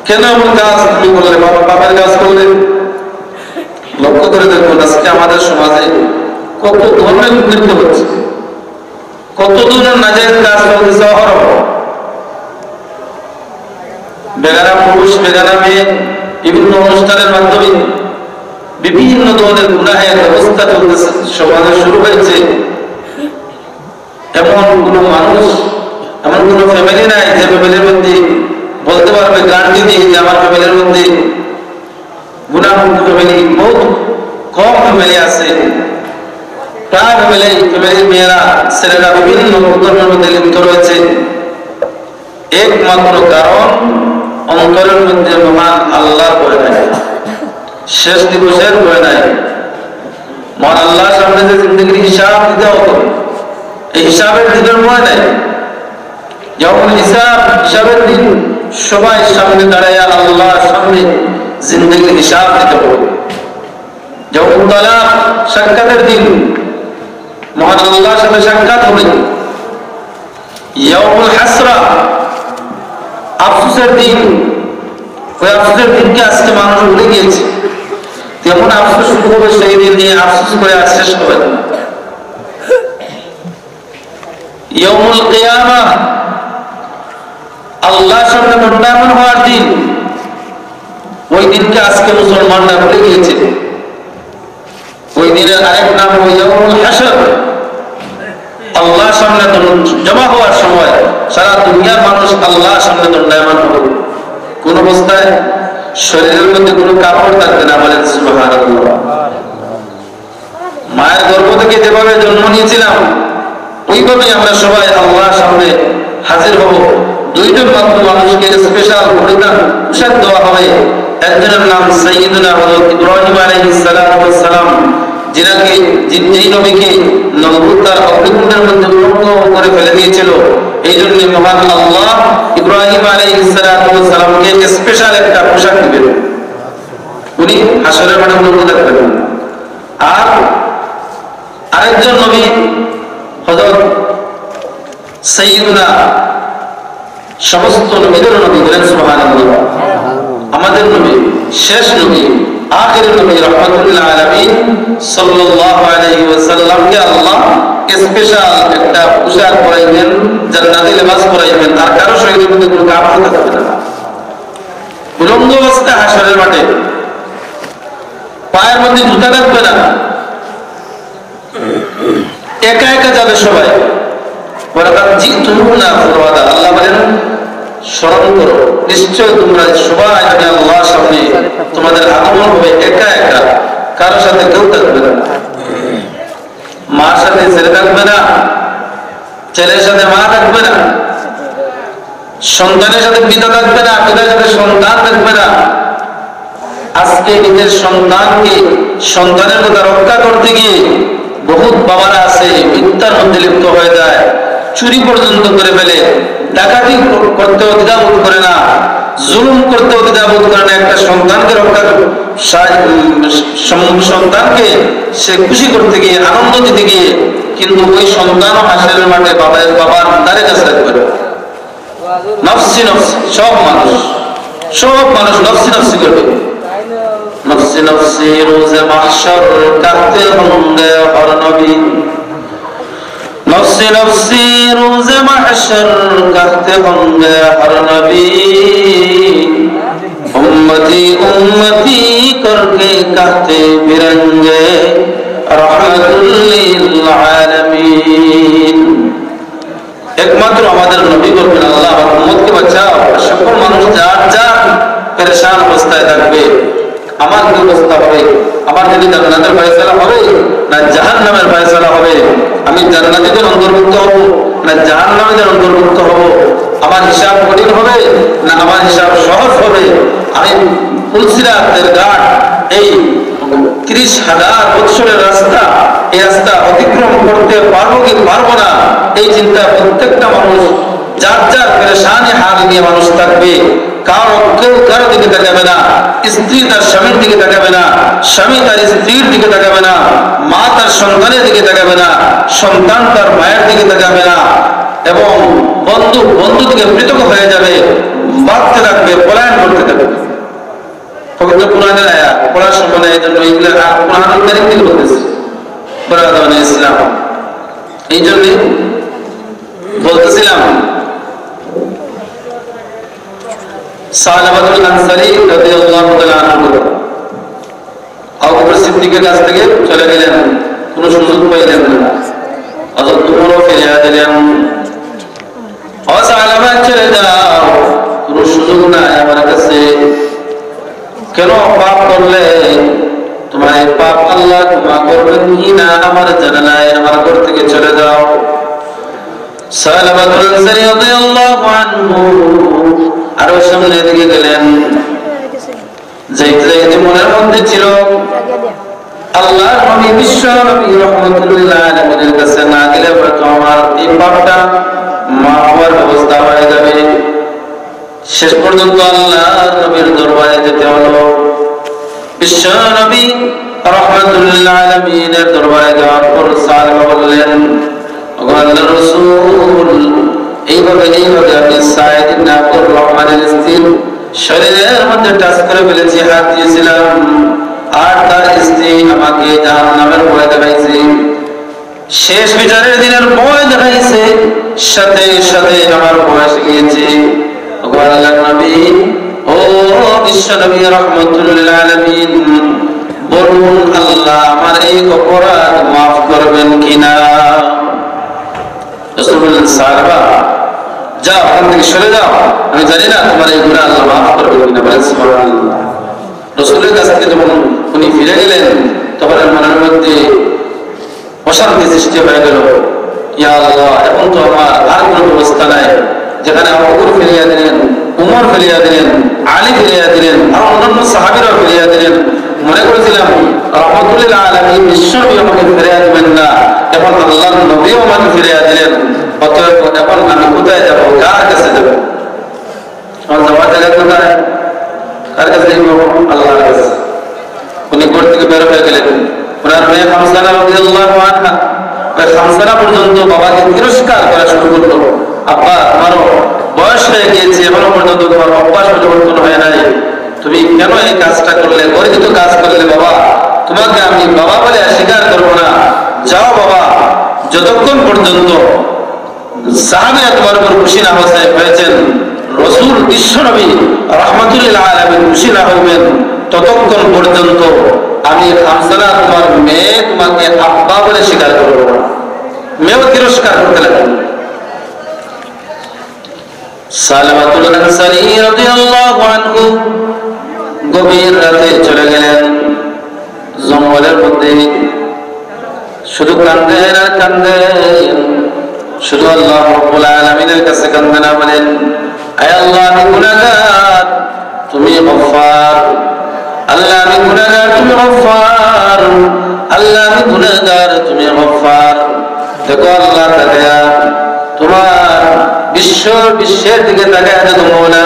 কেন এমন কাজ তুমি করলে, বাবার কাজ করলে? লক্ষ্য করে দেখুন, আজকে আমাদের সমাজে কত ধরনের নৃত্য হচ্ছে, কত ধরনের নাজায়েজ কাজ চলতেছে অহরহ। বেগানা পুরুষ, বেগানা মেয়ে, বিভিন্ন অনুষ্ঠানের মাধ্যমে বিভিন্ন ধরনের গুনাহের ব্যবস্থা চলতেছে, সমাজে শুরু হয়েছে। এমন কোন মানুষ, এমন কোন ফ্যামিলি নাই যে ফ্যামিলির মধ্যে বলতে পারবে গ্যারান্টি দিয়ে যে আমার ফ্যামিলির মধ্যে গুনাহমুক্ত ফ্যামিলি। বহুত কম ফ্যামিলি আছে, প্রায় ফ্যামিলির মেয়েরা, ছেলেরা বিভিন্ন ধর্মের মধ্যে লিপ্ত রয়েছে। একমাত্র কারণ, অন্তরের মধ্যে মহান আল্লাহর ভয় নাই, শেষ দিবসের ভয় নাই। মহান আল্লাহর সামনে যে জিন্দেগির হিসাব দিতে হতো, এই হিসাবের দিনের ভয় নাই। যখন হিসাবের দিন সবাই সামনে দাঁড়ায় আল্লাহর সামনে জিন্দেগির হিসাব দিতে হবে। যখন তালাক, সাক্ষাতের দিন, মহান আল্লাহর সাথে সাক্ষাৎ হবে। ইয়াউমুল হাসরা, আফসোসের দিন, ওই আফসোসের দিনকে আজকে মানুষ ভুলে গিয়েছে। তেমন আফসোস শুরু হবে সেই দিন নিয়ে, আফসোস করে আজ শেষ হবে না। ইয়াউমুল কিয়ামাহ, আল্লাহর সামনে দণ্ডায়মান হওয়ার দিন, ওই দিনকে আজকে মুসলমানরা ভুলে গিয়েছে। ওই দিনের আরেক নাম হলো ইয়াউমুল হাসর, আল্লাহর সামনে জমা হওয়ার সময় সারা দুনিয়ার মানুষ আল্লাহর সামনে দণ্ডায়মান হবে। কোন অবস্থায় শরীরের মধ্যে কোনো কাপড় থাকবে না, বলেন সুবহানাল্লাহ। মায়ের গর্ভ থেকে যেভাবে জন্ম নিয়েছিলাম ওইভাবেই আমরা সবাই আল্লাহর সামনে হাজির হব। দুইজন মাত্র মানুষকে স্পেশাল পরিধান পোশাক দেওয়া হবে। একজনের নাম সাইয়্যিদুনা হযরত ইব্রাহিম আলাইহিস সালাম, যেই নবীকে নমরুদ তার অগ্নিকুণ্ডের মধ্যে উলঙ্গ করে ফেলে দিয়েছিল। এই জন্য মহান আল্লাহ ইব্রাহিম আলাইহিস সালামকে স্পেশাল একটা পোশাক দিবেন। উনি হাসরের মাঠে উলঙ্গ থাকবেন। আর আরেকজন নবী হযরত সাইয়্যিদুনা, সমস্ত নবীদের নবী বলেন সুবহানাল্লাহ, আমাদের নবী, শেষ নবী, আখির নবী রাহমাতুল আলামিন সাল্লাল্লাহু আলাইহি ওয়াসাল্লামকে আল্লাহ স্পেশাল একটা পোশাক পরাইবেন, জান্নাতি লিবাস পরাইবেন। আর কারো শরীরের মধ্যে কোনো কাপড় থাকবে না। উলঙ্গ অবস্থায় হাসরের মাঠে পায়ের মধ্যে জুতা থাকবে না। একা একা যাবে সবাই। আল্লাহ বলেন স্মরণ করো, নিশ্চয় তোমরা সবাই আমি আল্লাহর সামনে তোমাদের আগমন হবে একা একা, কারোর সাথে কেউ থাকবে না। মার সাথে ছেলে থাকবে না, ছেলের সাথে মা থাকবে না, সন্তানের সাথে পিতা থাকবে না, পিতার সাথে সন্তান থাকবে না। আজকে নিজের সন্তানের কথা রক্ষা করতে গিয়ে বহুত বাবারা আছে মিথ্যার মধ্যে লিপ্ত হয়ে যায়, চুরি পর্যন্ত করে ফেলে, ডাকাতি করতে দ্বিধাবোধ করে না, জুলুম করতে দ্বিধাবোধ করে না। একটা সন্তানকে সন্তানকে সে খুশি করতে গিয়ে, আনন্দ দিতে গিয়ে, কিন্তু ওই সন্তানও হাসরের মাঠে বাবার দ্বারে কাছে রাখবে। নফসি নফসি, সব মানুষ নফসি নফসি করবে। নফসি নফসি রোজে মাহশর কাঁদতে হোঙ্গে হর নবী, নফসি নফসি রোজে মাহশর কাঁদতে হোঙ্গে হর নবী, উম্মতি উম্মতি করকে কাঁদতে বিরঙ্গে রহমাতুল লিল আলামিন। একমাত্র আমাদের নবী বলবেন, আল্লাহ আমার উম্মতকে বাঁচাও। সকল মানুষ যার যার পেরেশান অবস্থায় থাকবে। আমার কি অবস্থা হবে? আমার যদি জান্নাতের ফয়সালা হবে না জাহান্নামের ফয়সালা হবে? আমি জান্নাতীদের অন্তর্ভুক্ত হব না জাহান্নামীদের অন্তর্ভুক্ত হব? আমার হিসাব কঠিন হবে না আমার হিসাব সহজ হবে? আমি ফুলসিরাতের ঘাট, এই 30,000 বছরের রাস্তা, এই রাস্তা অতিক্রম করতে পারবো কি পারবো না, এই চিন্তা প্রত্যেকটা মানুষ যার যার পেরেশানি হাল নিয়ে মানুষ থাকবে। কেউ কারো দিকে তাকাবে না, স্ত্রী তার স্বামীর দিকে তাকাবে না, স্বামী তার স্ত্রীর দিকে তাকাবে না, মা তার সন্তানের দিকে তাকাবে না, সন্তান তার মায়ের দিকে তাকাবে না, এবং বন্ধু থেকে পৃথক হয়ে যাবে, বাঁধতে থাকবে, পলায়ন করতে থাকবে। পবিত্র কোরআনের আয়াত পড়ার সময় এই জন্য এইগুলো কোরআনের তারিখ থেকে বলতেছে বরাদানে ইসলাম। এই জন্য বলতেছিলাম সালাবাতুল আনসারী রাদিয়াল্লাহু তাআলা আনহু আবু বকর সিদ্দিকের কাছ থেকে চলে গেলেন, কোনো সুযোগ পাইলেন না। হযরত উমরও ফিরে দিলেন, ও সালাবা চলে যাও, কোনো সুযোগ নাই আমার কাছে। কেন পাপ করলে? তোমার এই পাপ আল্লাহ ক্ষমা করবেন কি না আমার জানা নাই, আমার ঘর থেকে চলে যাও। সালাবাতুল আনসারী রাদিয়াল্লাহু আনহু আরো সামনের দিকে গেলেন। যাইতে যাইতে মনের মধ্যে ছিল আল্লাহর নবী বিশ্ব নবী রাহমাতুল্লাহ আলাইহির কাছে না গেলে হয়তো আমার এই পাপটা মাফ হওয়ার ব্যবস্থা হয়ে যাবে। শেষ পর্যন্ত আল্লাহর নবীর দরবারে যেতে হলো। বিশ্ব নবী রাহমাতুল্লাহ আলাইহির দরবারে যাওয়ার পর সাহাবা বললেন, ওগো আল্লাহর রাসূল, এইভাবে আপনি সাইদ ইবনে আব্দুর রহমানের স্ত্রীর শরীরের মধ্যে টাচ করে ফেলেছি, হাত দিয়েছিলাম, আর তার স্ত্রী আমাকে জাহান্নামের ভয় দেখাইছে, শেষ বিচারের দিনের ভয় দেখাইছে, সাথে সাথে আমার ভয় শিখিয়েছে। ওগো আল্লাহর নবী, ও বিশ্ব নবী রাহমাতুল্লাহ আলাইহিন, বলুন আল্লাহ আমার এই অপরাধ মাফ করবেন কিনা? রাসূল বললেন, সাহাবা যাও, ওখান থেকে সরে যাও, আমি জানি না তোমার এই গুনাহ আল্লাহ মাফ করবে কিনা। বলেন সুবহানাল্লাহ। রাসূলের কাছ থেকে যখন উনি ফিরে গেলেন, তখন মনের মধ্যে অশান্তি সৃষ্টি হয়ে গেল। ইয়া আল্লাহ, এখন তো আমার আর কোনো ব্যবস্থা নাই, যেখানে আবু বকর ফিরিয়ে দিলেন, উমর ফিরিয়ে দিলেন, আলী ফিরিয়ে দিলেন, আর অন্যান্য সাহাবীরাও ফিরিয়ে দিলেন। মনে করেছিলাম রাহমাতুল আলামিন বিশ্বনবী আমাকে ফিরিয়ে দিবেন না, এখন আল্লাহর নবীও আমাকে ফিরিয়ে দিলেন। অতএব এখন আমি কোথায় যাব, কার কাছে যাব? আমার যাওয়ার জায়গা কোথায়? কার কাছে যাব? আল্লাহর কাছে। উনি ঘর থেকে বের হয়ে গেলেন। ওনার মেয়ে হামসানা রাদিয়াল্লাহু আনহা ওই হামসানা পর্যন্ত বাবাকে তিরস্কার করা শুরু করলো। আব্বা, তোমারও বয়স হয়ে গিয়েছে, এখনো পর্যন্ত তোমার অভ্যাস পরিবর্তন হয় নাই, তুমি কেন এই কাজটা করলে? গর্হিত কাজ করলে বাবা, তোমাকে আমি বাবা বলে স্বীকার করবো না। যাও বাবা, যতক্ষণ পর্যন্ত সাহাবীরা তোমার উপর খুশি না হয়েছেন, রাসূল বিশ্বনবী রাহমাতুল আলামিন খুশি না হইবেন, ততক্ষণ পর্যন্ত আমি হামসানা তোমার মেয়ে তোমাকে আব্বা বলে স্বীকার করবো না। মেয়েও তিরস্কার করতে লাগলেন। সালামাতুল আনসারী রাদিয়াল্লাহু আনহু গভীর রাতে চলে গেলেন জঙ্গলের মধ্যে। শুধু কান্দেন আর কান্দেন, শুধু আল্লাহ রাব্বুল আলামিনের কাছে কান্দেন আর বলেন, আয় আল্লাহ, আমি গুনাহগার, তুমি গফফার। আল্লাহ, আমি গুনাহগার, তুমি গফফার। আল্লাহ, আমি গুনাহগার, তুমি গফফার। দেখো আল্লাহ, তাকায়া তোমার বিশ্বের দিকে তাকায় দেখো মওলা,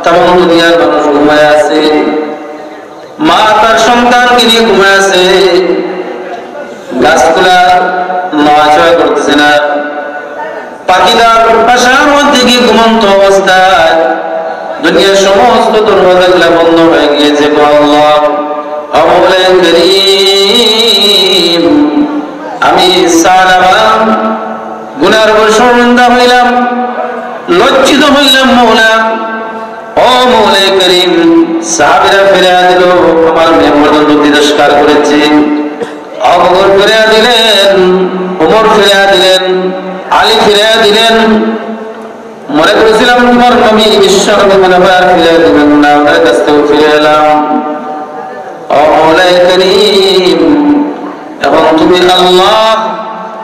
তামাম দুনিয়ার মানুষ ঘুমায় আছে, মা তার সন্তানকে নিয়ে ঘুমায় আছে, গাছগুলা নড়াচড়া করতেছে না, পাখিদার বাসার মধ্যে গিয়ে ঘুমন্ত অবস্থায় দুনিয়ার সমস্ত দরওয়াজাগুলা বন্ধ হয়ে গিয়েছে। আল্লাহ, আওয়ালে করিম, আমি সালাবা গুনার উপর শর্মিন্দা হইলাম, লজ্জিত হইলাম মওলা। ও মওলা করিম, সাহাবীরা ফিরে দিল, আমার মেয়ে পর্যন্ত তিরস্কার করেছে। আবু বকর ফিরে দিলেন, উমর ফিরে দিলেন, আলী ফিরে দিলেন। মনে করেছিলাম তোমার নবী বিশ্বনবী মনে হয় আর ফিরে দিবেন না, ওনার কাছ থেকে ফিরে এলাম। ও মওলা করিম, এবং তুমি আল্লাহ,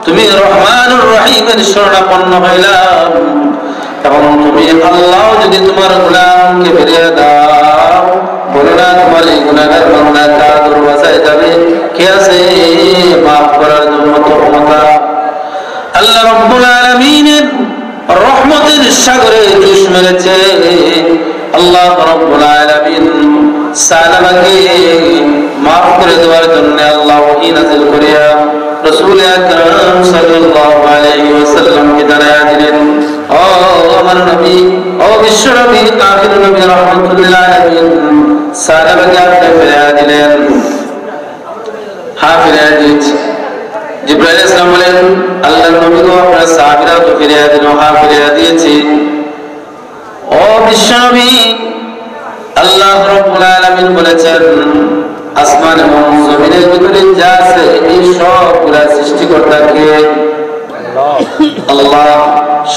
তুমি রহমানুর রহিমের শরণাপন্ন হইলাম, এবং তুমি আল্লাহ যদি তোমার গোলামকে ফিরিয়ে দাও, বলো না তোমার এই গুনাহগার বান্দা কার দরওয়াজায় যাবে? কে আছে মাফ করার জন্য ক্ষমতা? আল্লাহ রাব্বুল আলামিনের রহমতের সাগরে জুস মেরেছে। আল্লাহ রাব্বুল আলামিন সালামাকে মাফ করে দেওয়ার জন্য আল্লাহ ওহী নাযিল করিয়া রাসূল আকরাম সাল্লাল্লাহু আলাইহি ওয়াসাল্লামকে জানায়া দিলেন, ও আমার নবী, ও বিশ্ব নবী, আখির নবী রাহমাতুল আলামিন, সালামাকে আপনি ফিরিয়ে দিলেন। হ্যাঁ, ফিরিয়ে দিয়েছি। জিবরাইল আলাইহিস সালাম বলেন, আল্লাহর নবী গো, আপনার সাহাবীরা তো ফিরিয়ে দিল। হ্যাঁ, ফিরিয়ে দিয়েছি। ও বিশ্ব নবী, আল্লাহ রাব্বুল আলামিন বলেছেন, আসমান এবং জমিনের ভিতরে যা আছে এই সবগুলা সৃষ্টিকর্তা কে? আল্লাহ।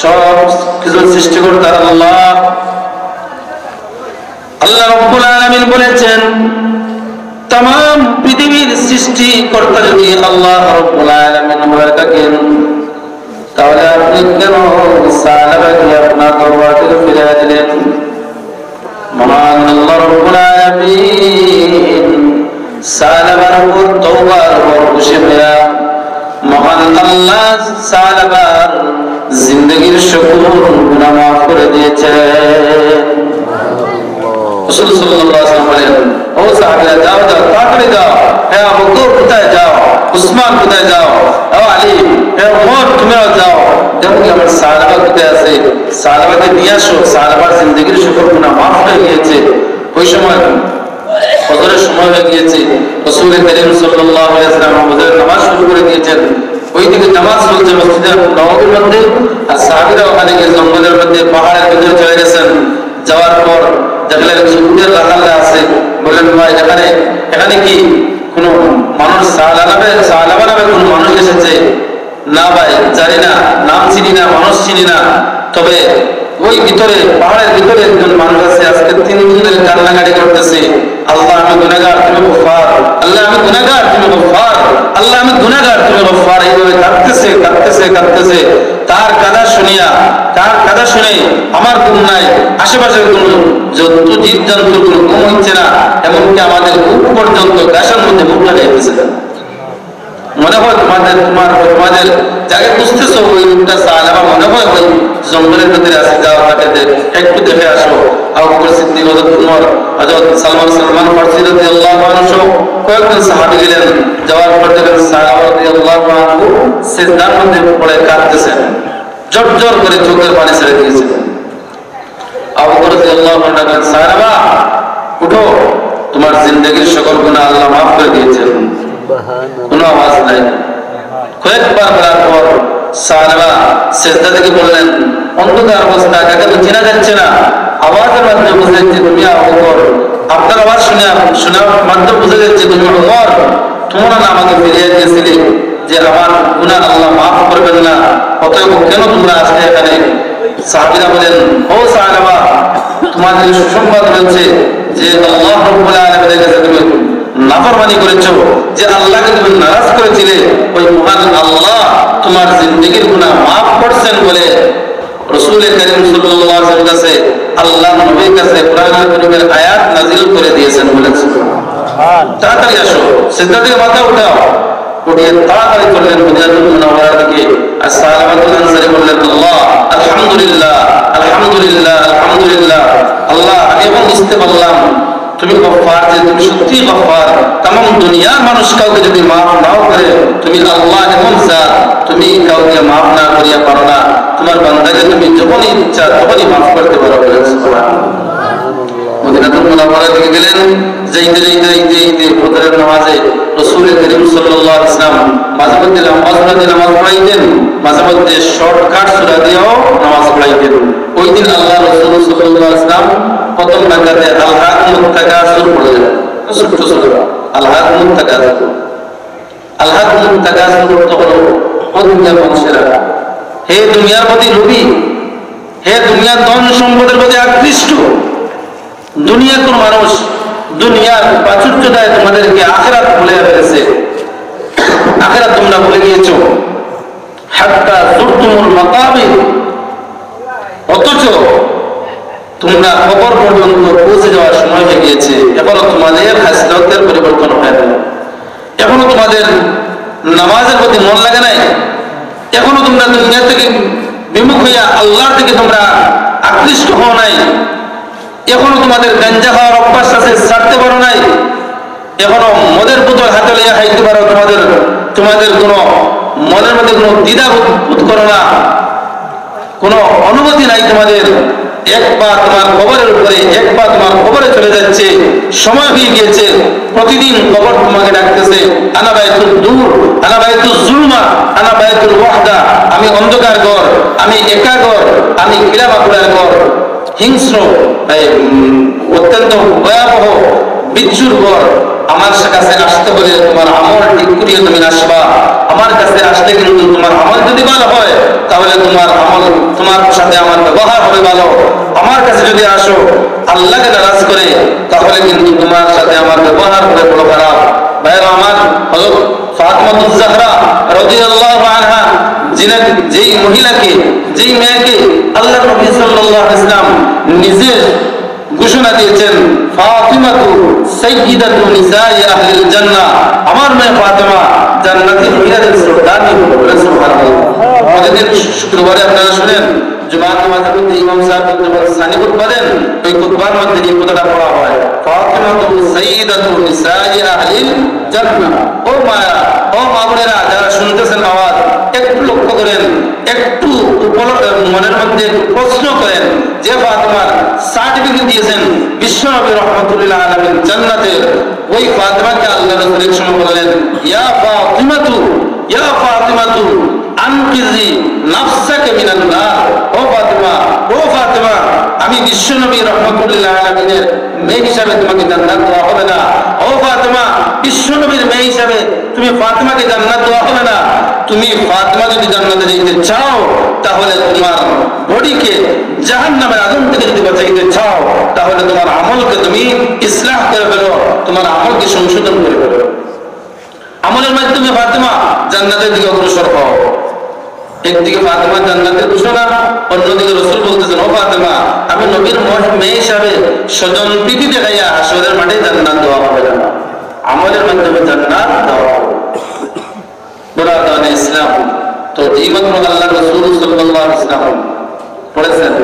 সব কিছু সৃষ্টিকর্তা আল্লাহ। আল্লাহ রাব্বুল আলামিন বলেছেন, तमाम পৃথিবীর সৃষ্টিকর্তা যদি আল্লাহ রাব্বুল আলামিন হয়ে থাকেন, তাহলে আপনি কেন সালাবাকে আপনার দরবার থেকে ফিরিয়ে দিলেন? মহান আল্লাহ রাব্বুল আলামিন সালাবার উপর তওবার উপর খুশি হইয়া মহান আল্লাহ সালাবার জিন্দেগীর সকল গুনাহ মাফ করে দিয়েছেন। রাসূল সাল্লাল্লাহু আলাইহি ওয়াসাল্লাম বলেন, ও সাহাবীরা, যাও যাও, তাড়াতাড়ি যাও। হে আবু বকর কোথায় যাও? উসমান কোথায় যাও? ও আলী, হে ওমর তুমিও যাও, দেখো কি আমার সাহাবা কোথায় আছে, সাহাবাকে নিয়ে আসো, সাহাবার জিন্দেগীর সকল গুনাহ মাফ হয়ে গিয়েছে। ওই সময় ফজরের সময় হয়ে গিয়েছে, রাসূল করিম সাল্লাল্লাহু আলাইহি ওয়াসাল্লাম ফজরের নামাজ শুরু করে দিয়েছেন। ওইদিকে নামাজ চলছে মসজিদে নববীর মধ্যে, আর সাহাবীরা ওখানে গিয়ে জঙ্গলের মধ্যে পাহাড়ের ভিতরে চলে গেছেন। যাওয়ার পর দেখলেন উটের রাখালরা আছে। বললেন, ভাই এখানে কি কোনো মানুষ সাহাবা নামে কোনো মানুষ এসেছে? না ভাই, জানি না, নাম চিনি না, মানুষ চিনি না, তবে ওই ভিতরে পাহাড়ের ভিতরে একজন মানুষ আছে, আজকে 3 দিন ধরে কান্নাকাটি করতেছে, আল্লাহ আমি গুনাহগার তুমি গফফার, আল্লাহ আমি গুনাহগার তুমি গফফার, আল্লাহ আমি গুনাহগার তুমি গফফার, এইভাবে কাঁদতেছে কাঁদতেছে কাঁদতেছে। তার কাঁদা শুনে আমার ঘুম নাই, আশেপাশের কোনো জন্তু জীবজন্তুর কোনো ঘুম হচ্ছে না, এমনকি আমাদের বুক পর্যন্ত গাছের মধ্যে বুক লাগাইতেছে। মনে হয় তোমাদের যাকে বুঝতেছো ওই লোকটা সাহাবা মনে হয় ওই জঙ্গলের ভিতরে আছে, যাও তাকে একটু দেখে আসো। আবু বকর সিদ্দিক, হযরত উমর, হযরত সালমান ফারসি রাদিয়াল্লাহু আনহু কয়েকজন সাহাবী গেলেন, যাওয়ার পর দেখেন সাহাবা রাদিয়াল্লাহু আনহু সিজদার মধ্যে পড়ে কাঁদতেছেন, জোর করে চোখের পানি ছেড়ে দিয়েছেন। আবু বকর রাদিয়াল্লাহু আনহু বললেন, সাহাবা উঠো, তোমার জিন্দেগীর সকল গুনাহ আল্লাহ মাফ করে দিয়েছেন। কোনো আওয়াজ নাই। কয়েকবার বলার পর সাহাবা সিজদা থেকে বললেন, অন্ধকার অবস্থা, কাকে তো চেনা যাচ্ছে না, আওয়াজের মাধ্যমে বুঝে যাচ্ছে তুমি আবু বকর, আপনার আওয়াজ শোনার মাধ্যমে বুঝে যাচ্ছে তুমি উমর, তোমরা না আমাকে ফিরিয়ে দিয়েছিলে যে আমার গুনাহ আল্লাহ মাফ করবেন না, অতএব কেন তোমরা আসলে এখানে? সাহাবীরা বলেন, ও সাহাবা, তোমাদের সুসংবাদ রয়েছে যে আল্লাহ রাব্বুল আলামিনের কাছে তুমি নাফরমানি করেছো, যে আল্লাহকে তুমি নারাজ করেছিলে, ওই মহান আল্লাহ তোমার জিন্দেগীর গুনাহ মাফ করছেন বলে রাসূল কারীম সাল্লাল্লাহু আলাইহি ওয়াসাল্লামের কাছে আল্লাহ নবীর কাছে কোরআনুল কারীমের আয়াত নাযিল করে দিয়েছেন বলেছেন। তাড়াতাড়ি আসো, সিজদা থেকে মাথা উঠাও, উঠিয়ে তাড়াতাড়ি চললেন মদিনাতুল মুনাওয়ারার দিকে। আর সাহাবাতুল আনসারী বললেন, আল্লাহ আলহামদুলিল্লাহ আলহামদুলিল্লাহ আলহামদুলিল্লাহ, আল্লাহ আমি এবং বুঝতে পারলাম তুমি গফফার, যে তুমি সত্যি গফফার, तमाम দুনিয়ার মানুষ কাউকে যদি মাফ নাও করে, তুমি আল্লাহ এমন জাত, তুমি কাউকে মাফ না করিয়া পারো না, তোমার বান্দাকে তুমি যখনই ইচ্ছা তখনই মাফ করতে পারো। মদিনাতুল মুনাওয়ারা থেকে গেলেন, যাইতে ফজরের নামাজে রাসূল কারীম সাল্লাল্লাহু আলাইহি ওয়াসাল্লাম মাঝে মধ্যে নামাজ পড়াইতেন, মাঝে মধ্যে শর্টকাট সূরা দিয়েও নামাজ পড়াইতেন। ওই দিন আল্লাহ রাসূল সাল্লাল্লাহু আলাইহি ওয়াসাল্লাম প্রথম রাকাতে আল-হাকুমুত তাকাসুর পড়লেন, ছোট সূরা আল-হাকুমুত তাকাসুর। আল-হাকুমুত তাকাসুর অর্থ হলো, ও দুনিয়ার মানুষেরা, হে দুনিয়ার প্রতি লোভী, হে দুনিয়ার ধন সম্পদের প্রতি আকৃষ্ট, দুনিয়ার কোন মানুষ দুনিয়ার প্রাচুর্যতায় তোমাদেরকে আখিরাত ভুলে ফেলেছে, আখিরাত তোমরা ভুলে গিয়েছো। হাত্তা যুরতুমুল মাকাবির, অথচ তোমরা কবর পর্যন্ত পৌঁছে যাওয়ার সময় হয়ে গিয়েছে, এখনো তোমাদের হাসনাতের পরিবর্তন হয় না, এখনো তোমাদের নামাজের প্রতি মন লাগে নাই, এখনো তোমরা দুনিয়া থেকে বিমুখ হইয়া আল্লাহর দিকে তোমরা আকৃষ্ট হও নাই, এখনো তোমাদের গাঞ্জা খাওয়ার অভ্যাস আছে, ছাড়তে পারো নাই, এখনো মদের বোতল হাতে লইয়া খাইতে পারো, তোমাদের কোনো মনের মধ্যে কোনো দ্বিধা বোধ করো না, কোনো অনুমতি নাই তোমাদের। এক পা তোমার কবরের উপরে, এক পা তোমার কবরে চলে যাচ্ছে, সময় হয়ে গিয়েছে, প্রতিদিন কবর তোমাকে ডাকতেছে, আনা বাইতুল দূর, আনা বাইতুল জুলমা, আনা বাইতুল ওয়াহদা, আমি অন্ধকার ঘর, আমি একা ঘর, আমি কিলামাকুড়ার ঘর, হিংস্র অত্যন্ত ভয়াবহ বিচ্ছুর ঘর। আমার কাছে আসতে হলে তোমার আমল ঠিক করিয়ে তুমি আসবা, আমার কাছে আসলে কিন্তু তোমার আমল যদি ভালো হয় তাহলে তোমার আমল, তোমার সাথে আমার ব্যবহার হবে ভালো, আমার কাছে যদি আসো আল্লাহকে নারাজ করে তাহলে কিন্তু তোমার সাথে আমার ব্যবহার হবে বড় খারাপ। ভাইরা আমার, হযরত ফাতিমাতুজ জাহরা রাদিয়াল্লাহু আনহা, যেই মহিলাকে, যেই মেয়েকে আল্লাহ নবী সাল্লাল্লাহু আলাইহি ওয়াসাল্লাম নিজে ঘোষণা দিয়েছেন, ফাতিমাতু সাইয়্যিদাতু নিসাই আহলিল জান্নাহ, আমার মেয়ে ফাতিমা জান্নাতের মহিলাদের সর্দারনি হবে। সুবহানাল্লাহ। প্রতিদিন শুক্রবারে আপনারা শুনেন জুমার নামাজের মধ্যে ইমাম সাহেব সানি খুতবা দেন, ওই খুতবার মধ্যে এই কথাটা পড়া হয়, ফাতিমাতু সাইয়্যিদাতু নিসাই আহলিল জান্নাহ। ও মায়া, ও মা বোনেরা যারা শুনতেছেন আওয়াজ, একটু লক্ষ্য করেন, একটু মনের মধ্যে প্রশ্ন করেন যে ফাতিমার সার্টিফিকেট দিয়েছেন বিশ্বনবী রাহমাতুল্লাহ আলামিন জান্নাতের, ওই ফাতিমাকে আল্লাহ রাসূল এক সময় বললেন, ইয়া ফাতিমাতু, ইয়া ফাতিমাতু আনকিজি নাফসাকা মিনান নার। ও ফাতিমা, ও ফাতিমা, আমি বিশ্বনবী রাহমাতুল্লাহ আলামিনের মেয়ে হিসাবে তোমাকে জান্নাত দেওয়া হবে না। ও ফাতিমা, বিশ্বনবীর মেয়ে হিসাবে তুমি ফাতিমাকে জান্নাত দেওয়া হবে না, তুমি ফাতিমা যদি জান্নাতে যেতে চাও তাহলে তোমার বডিকে জাহান্নামের আগুন থেকে যদি বাঁচাইতে চাও তাহলে তোমার আমলকে তুমি ইসলাহ করে ফেলো, তোমার আমলকে সংশোধন করে ফেলো। আমলের মাধ্যমে ফাতিমা জান্নাতের দিকে অগ্রসর হও। একদিকে ফাতিমা জান্নাতের ঘোষণা, অন্যদিকে রাসূল বলতেছেন, ও ফাতিমা, আমি নবীর মেয়ে হিসাবে স্বজন প্রীতি দেখাইয়া হাসরের মাঠে জান্নাত দেওয়া হবে না, আমলের মাধ্যমে জান্নাত দেওয়া হবে। বুরাদান ইসলাম তো এইমাত্র আল্লাহ রাসূল সাল্লাল্লাহু আলাইহি ওয়াসাল্লাম পড়েছেন,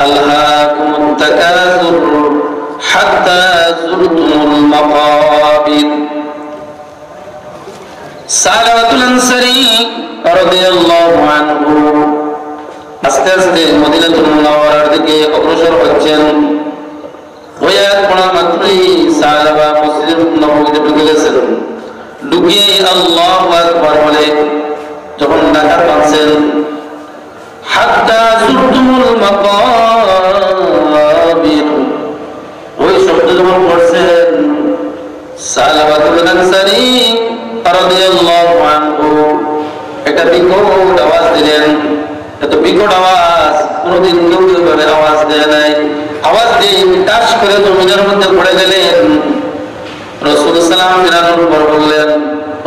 আল্লাহুমুত তাকাসুর হাত্তা যুরতুমুল মাকাবির। সালাওয়াতুল আনসারী রাদিয়াল্লাহু আনহু আস্তে আস্তে মদিনাতুল মুনাওয়ারার দিকে অগ্রসর হচ্ছেন। ওই আয়াত পড়া মাত্রই সাহাবা মসজিদে নববীতে ঢুকে গেছেন। ঢুকে আল্লাহু আকবার বলে যখন ডাকা পাচ্ছেন, হাত্তা যুরতুমুল মাকাবির, ওই শব্দ যখন পড়ছেন সালাওয়াতুল আনসারী রাদিয়াল্লাহু আনহু একটা বিকট আওয়াজ দিলেন। এত বিকট আওয়াজ কোনদিন কেউ এভাবে আওয়াজ দেয় নাই। আওয়াজ দিয়ে টাচ করে জমিনের মধ্যে পড়ে গেলেন। রাসূল সাল্লাল্লাহু আলাইহি ওয়াসাল্লাম পর বললেন,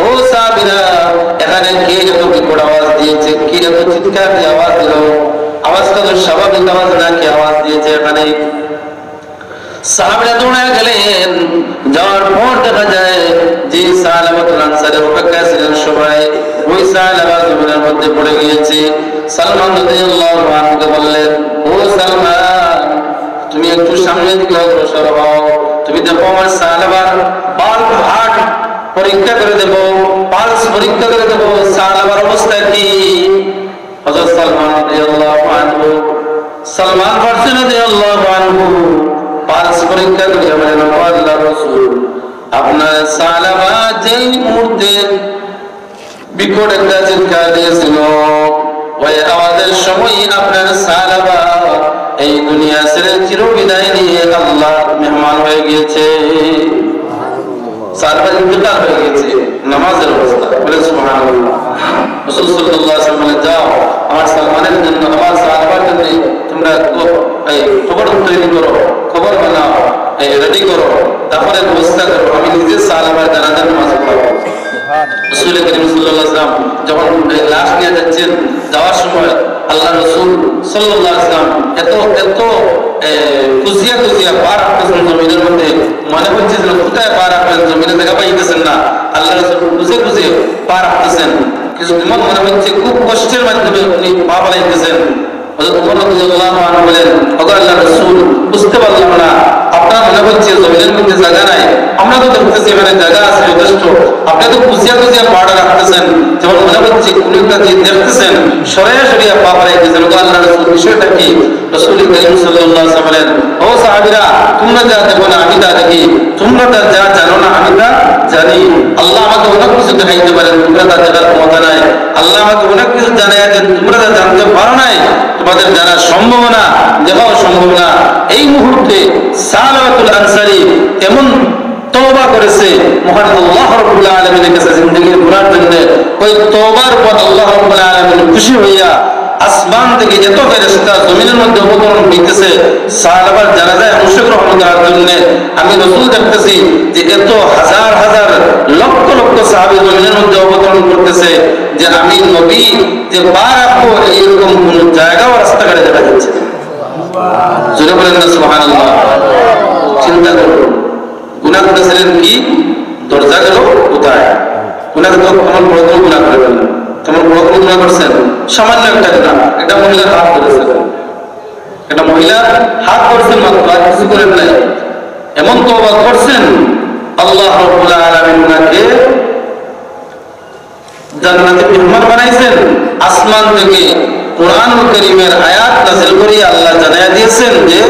ও সাহাবীরা, এখানে কে এত বিকট আওয়াজ দিয়েছে, কি এত চিৎকার দিয়ে আওয়াজ দিল? আওয়াজটা তো স্বাভাবিক আওয়াজ না, কি আওয়াজ দিয়েছে এখানে? সাহাবীরা দৌড়ে গেলেন। যাওয়ার পর দেখা যায় যে সালামাতুল আনসারের অপেক্ষায় ছিলেন সবাই, ওই সাহাবা জমিনের মধ্যে পড়ে গিয়েছে। সালমান রাদিয়াল্লাহু আনহুকে বললেন, ও সালমান, তুমি একটু সামনের দিকে অগ্রসর হও, তুমি দেখো আমার সাহাবার বাল্ব হার্ট পরীক্ষা করে দেবো, পালস পরীক্ষা করে দেবো, সাহাবার অবস্থা কি? হযরত সালমান রাদিয়াল্লাহু আনহু, সালমান ফারসি রাদিয়াল্লাহু আনহু পালস পরীক্ষা করে বলেন, ও আল্লাহর রাসূল, আপনার সাহাবা যেই মুহূর্তে বিকট একটা চিৎকার দিয়েছিল, ওই আওয়াজের সময় আপনার সাহাবা এই দুনিয়া ছেড়ে চিরবিদায় নিয়ে আল্লাহর মেহমান হয়ে গিয়েছে। সাহাবা ইন্তেকাল হয়ে গেছে নামাজের অবস্থা। বলে সুবহানাল্লাহ। রাসূল সাল্লাল্লাহু আলাইহি ওয়াসাল্লাম বলেন, যাও আমার সালমানের জন্য, আমার সাহাবার জন্য তোমরা এই খবর তৈরি করো, খবর বানাও, রেডি করো, তারপরে ব্যবস্থা করো, আমি নিজে সাহাবার জানাজার নামাজ পড়াবো। রাসূল করিম সাল্লাল্লাহু আলাইহি ওয়াসাল্লাম যখন লাশ নিয়ে যাচ্ছেন, যাওয়ার সময় আল্লাহ রাসূল সাল্লাল্লাহু আলাইহি ওয়াসাল্লাম এত খুশিয়া পা রাখতেছেন জমিনের মধ্যে, মনে হচ্ছে যেন কোথায় পা রাখবেন, জমিনে জায়গা পাইতেছেন না। আল্লাহ রাসূল খুশিয়ে পা রাখতেছেন, কিছু মনে হচ্ছে খুব কষ্টের মাধ্যমে উনি পা বাড়াইতেছেন। হযরত ওমর রাদিয়াল্লাহু আনহু বলেন, ওগো আল্লাহর রাসূল, বুঝতে পারলাম না, আপনার মনে হচ্ছে জমিনের মধ্যে জায়গা নাই, আমরা তো দেখতেছি এখানে জায়গা আছে যথেষ্ট, আপনি তো খুশিয়া পাড়া রাখতেছেন, যেমন মনে হচ্ছে কুলিটা দিয়ে দেখতেছেন, সরাসরি পা বাড়াইতেছেন। ওগো আল্লাহর রাসূল, বিষয়টা কি? রাসূল করিম সাল্লাল্লাহু আলাইহি ওয়াসাল্লাম বলেন, ও সাহাবীরা, তোমরা যা দেখো না আমি তা দেখি, তোমরা যা জানো না আমি তা জানি। আল্লাহ আমাকে অনেক কিছু দেখাইতে পারেন, তোমরা তা দেখার ক্ষমতা নাই। আল্লাহ আমাকে অনেক কিছু জানাই দেন, তোমরা তা জানতে পারো নাই, তোমাদের জানা সম্ভব না, দেখাও সম্ভব না। এই মুহূর্তে সালাওয়াতুল আনসারী এমন তওবা করেছে, মহান আল্লাহ রাব্বুল আলামিনের কাছে জিন্দেগি গুনার জন্য। ওই তওবার পর আল্লাহ রাব্বুল আলামিন খুশি হইয়া আসমান থেকে এত ফেরেশতা জমিনের মধ্যে অবতরণ হইতেছে সাহাবার জানাজায় অংশগ্রহণ করার জন্য। আমি রাসূল দেখতেছি যে এত হাজার হাজার লক্ষ লক্ষ সাহাবী জমিনের মধ্যে অবতরণ করতেছে, যে আমি নবী যে পা রাখবো এইরকম কোন জায়গাও রাস্তাঘাটে দেখা যাচ্ছে। জোরে বলেন না সুবহানাল্লাহ। চিন্তা করুন, গুনাহ করেছিলেন কি, দরজা গেল কোথায়? গুনাহ তো আমার বড় বড় গুনাহ করবেন না, তোমার বড় বড় গুনাহ করছেন, সামান্য একটা গুনাহ, এটা মহিলার হাত ধরেছেন, এটা মহিলার হাত ধরেছেন মাত্র, আর কিছু করেন নাই, এমন তওবা করছেন, আল্লাহ রাব্বুল আলামিন ওনাকে জান্নাতে মেহমান বানাইছেন। আসমান থেকে কুরআনুল কারীমের আয়াত নাযিল করে আল্লাহ জানায়া দিয়েছেন যে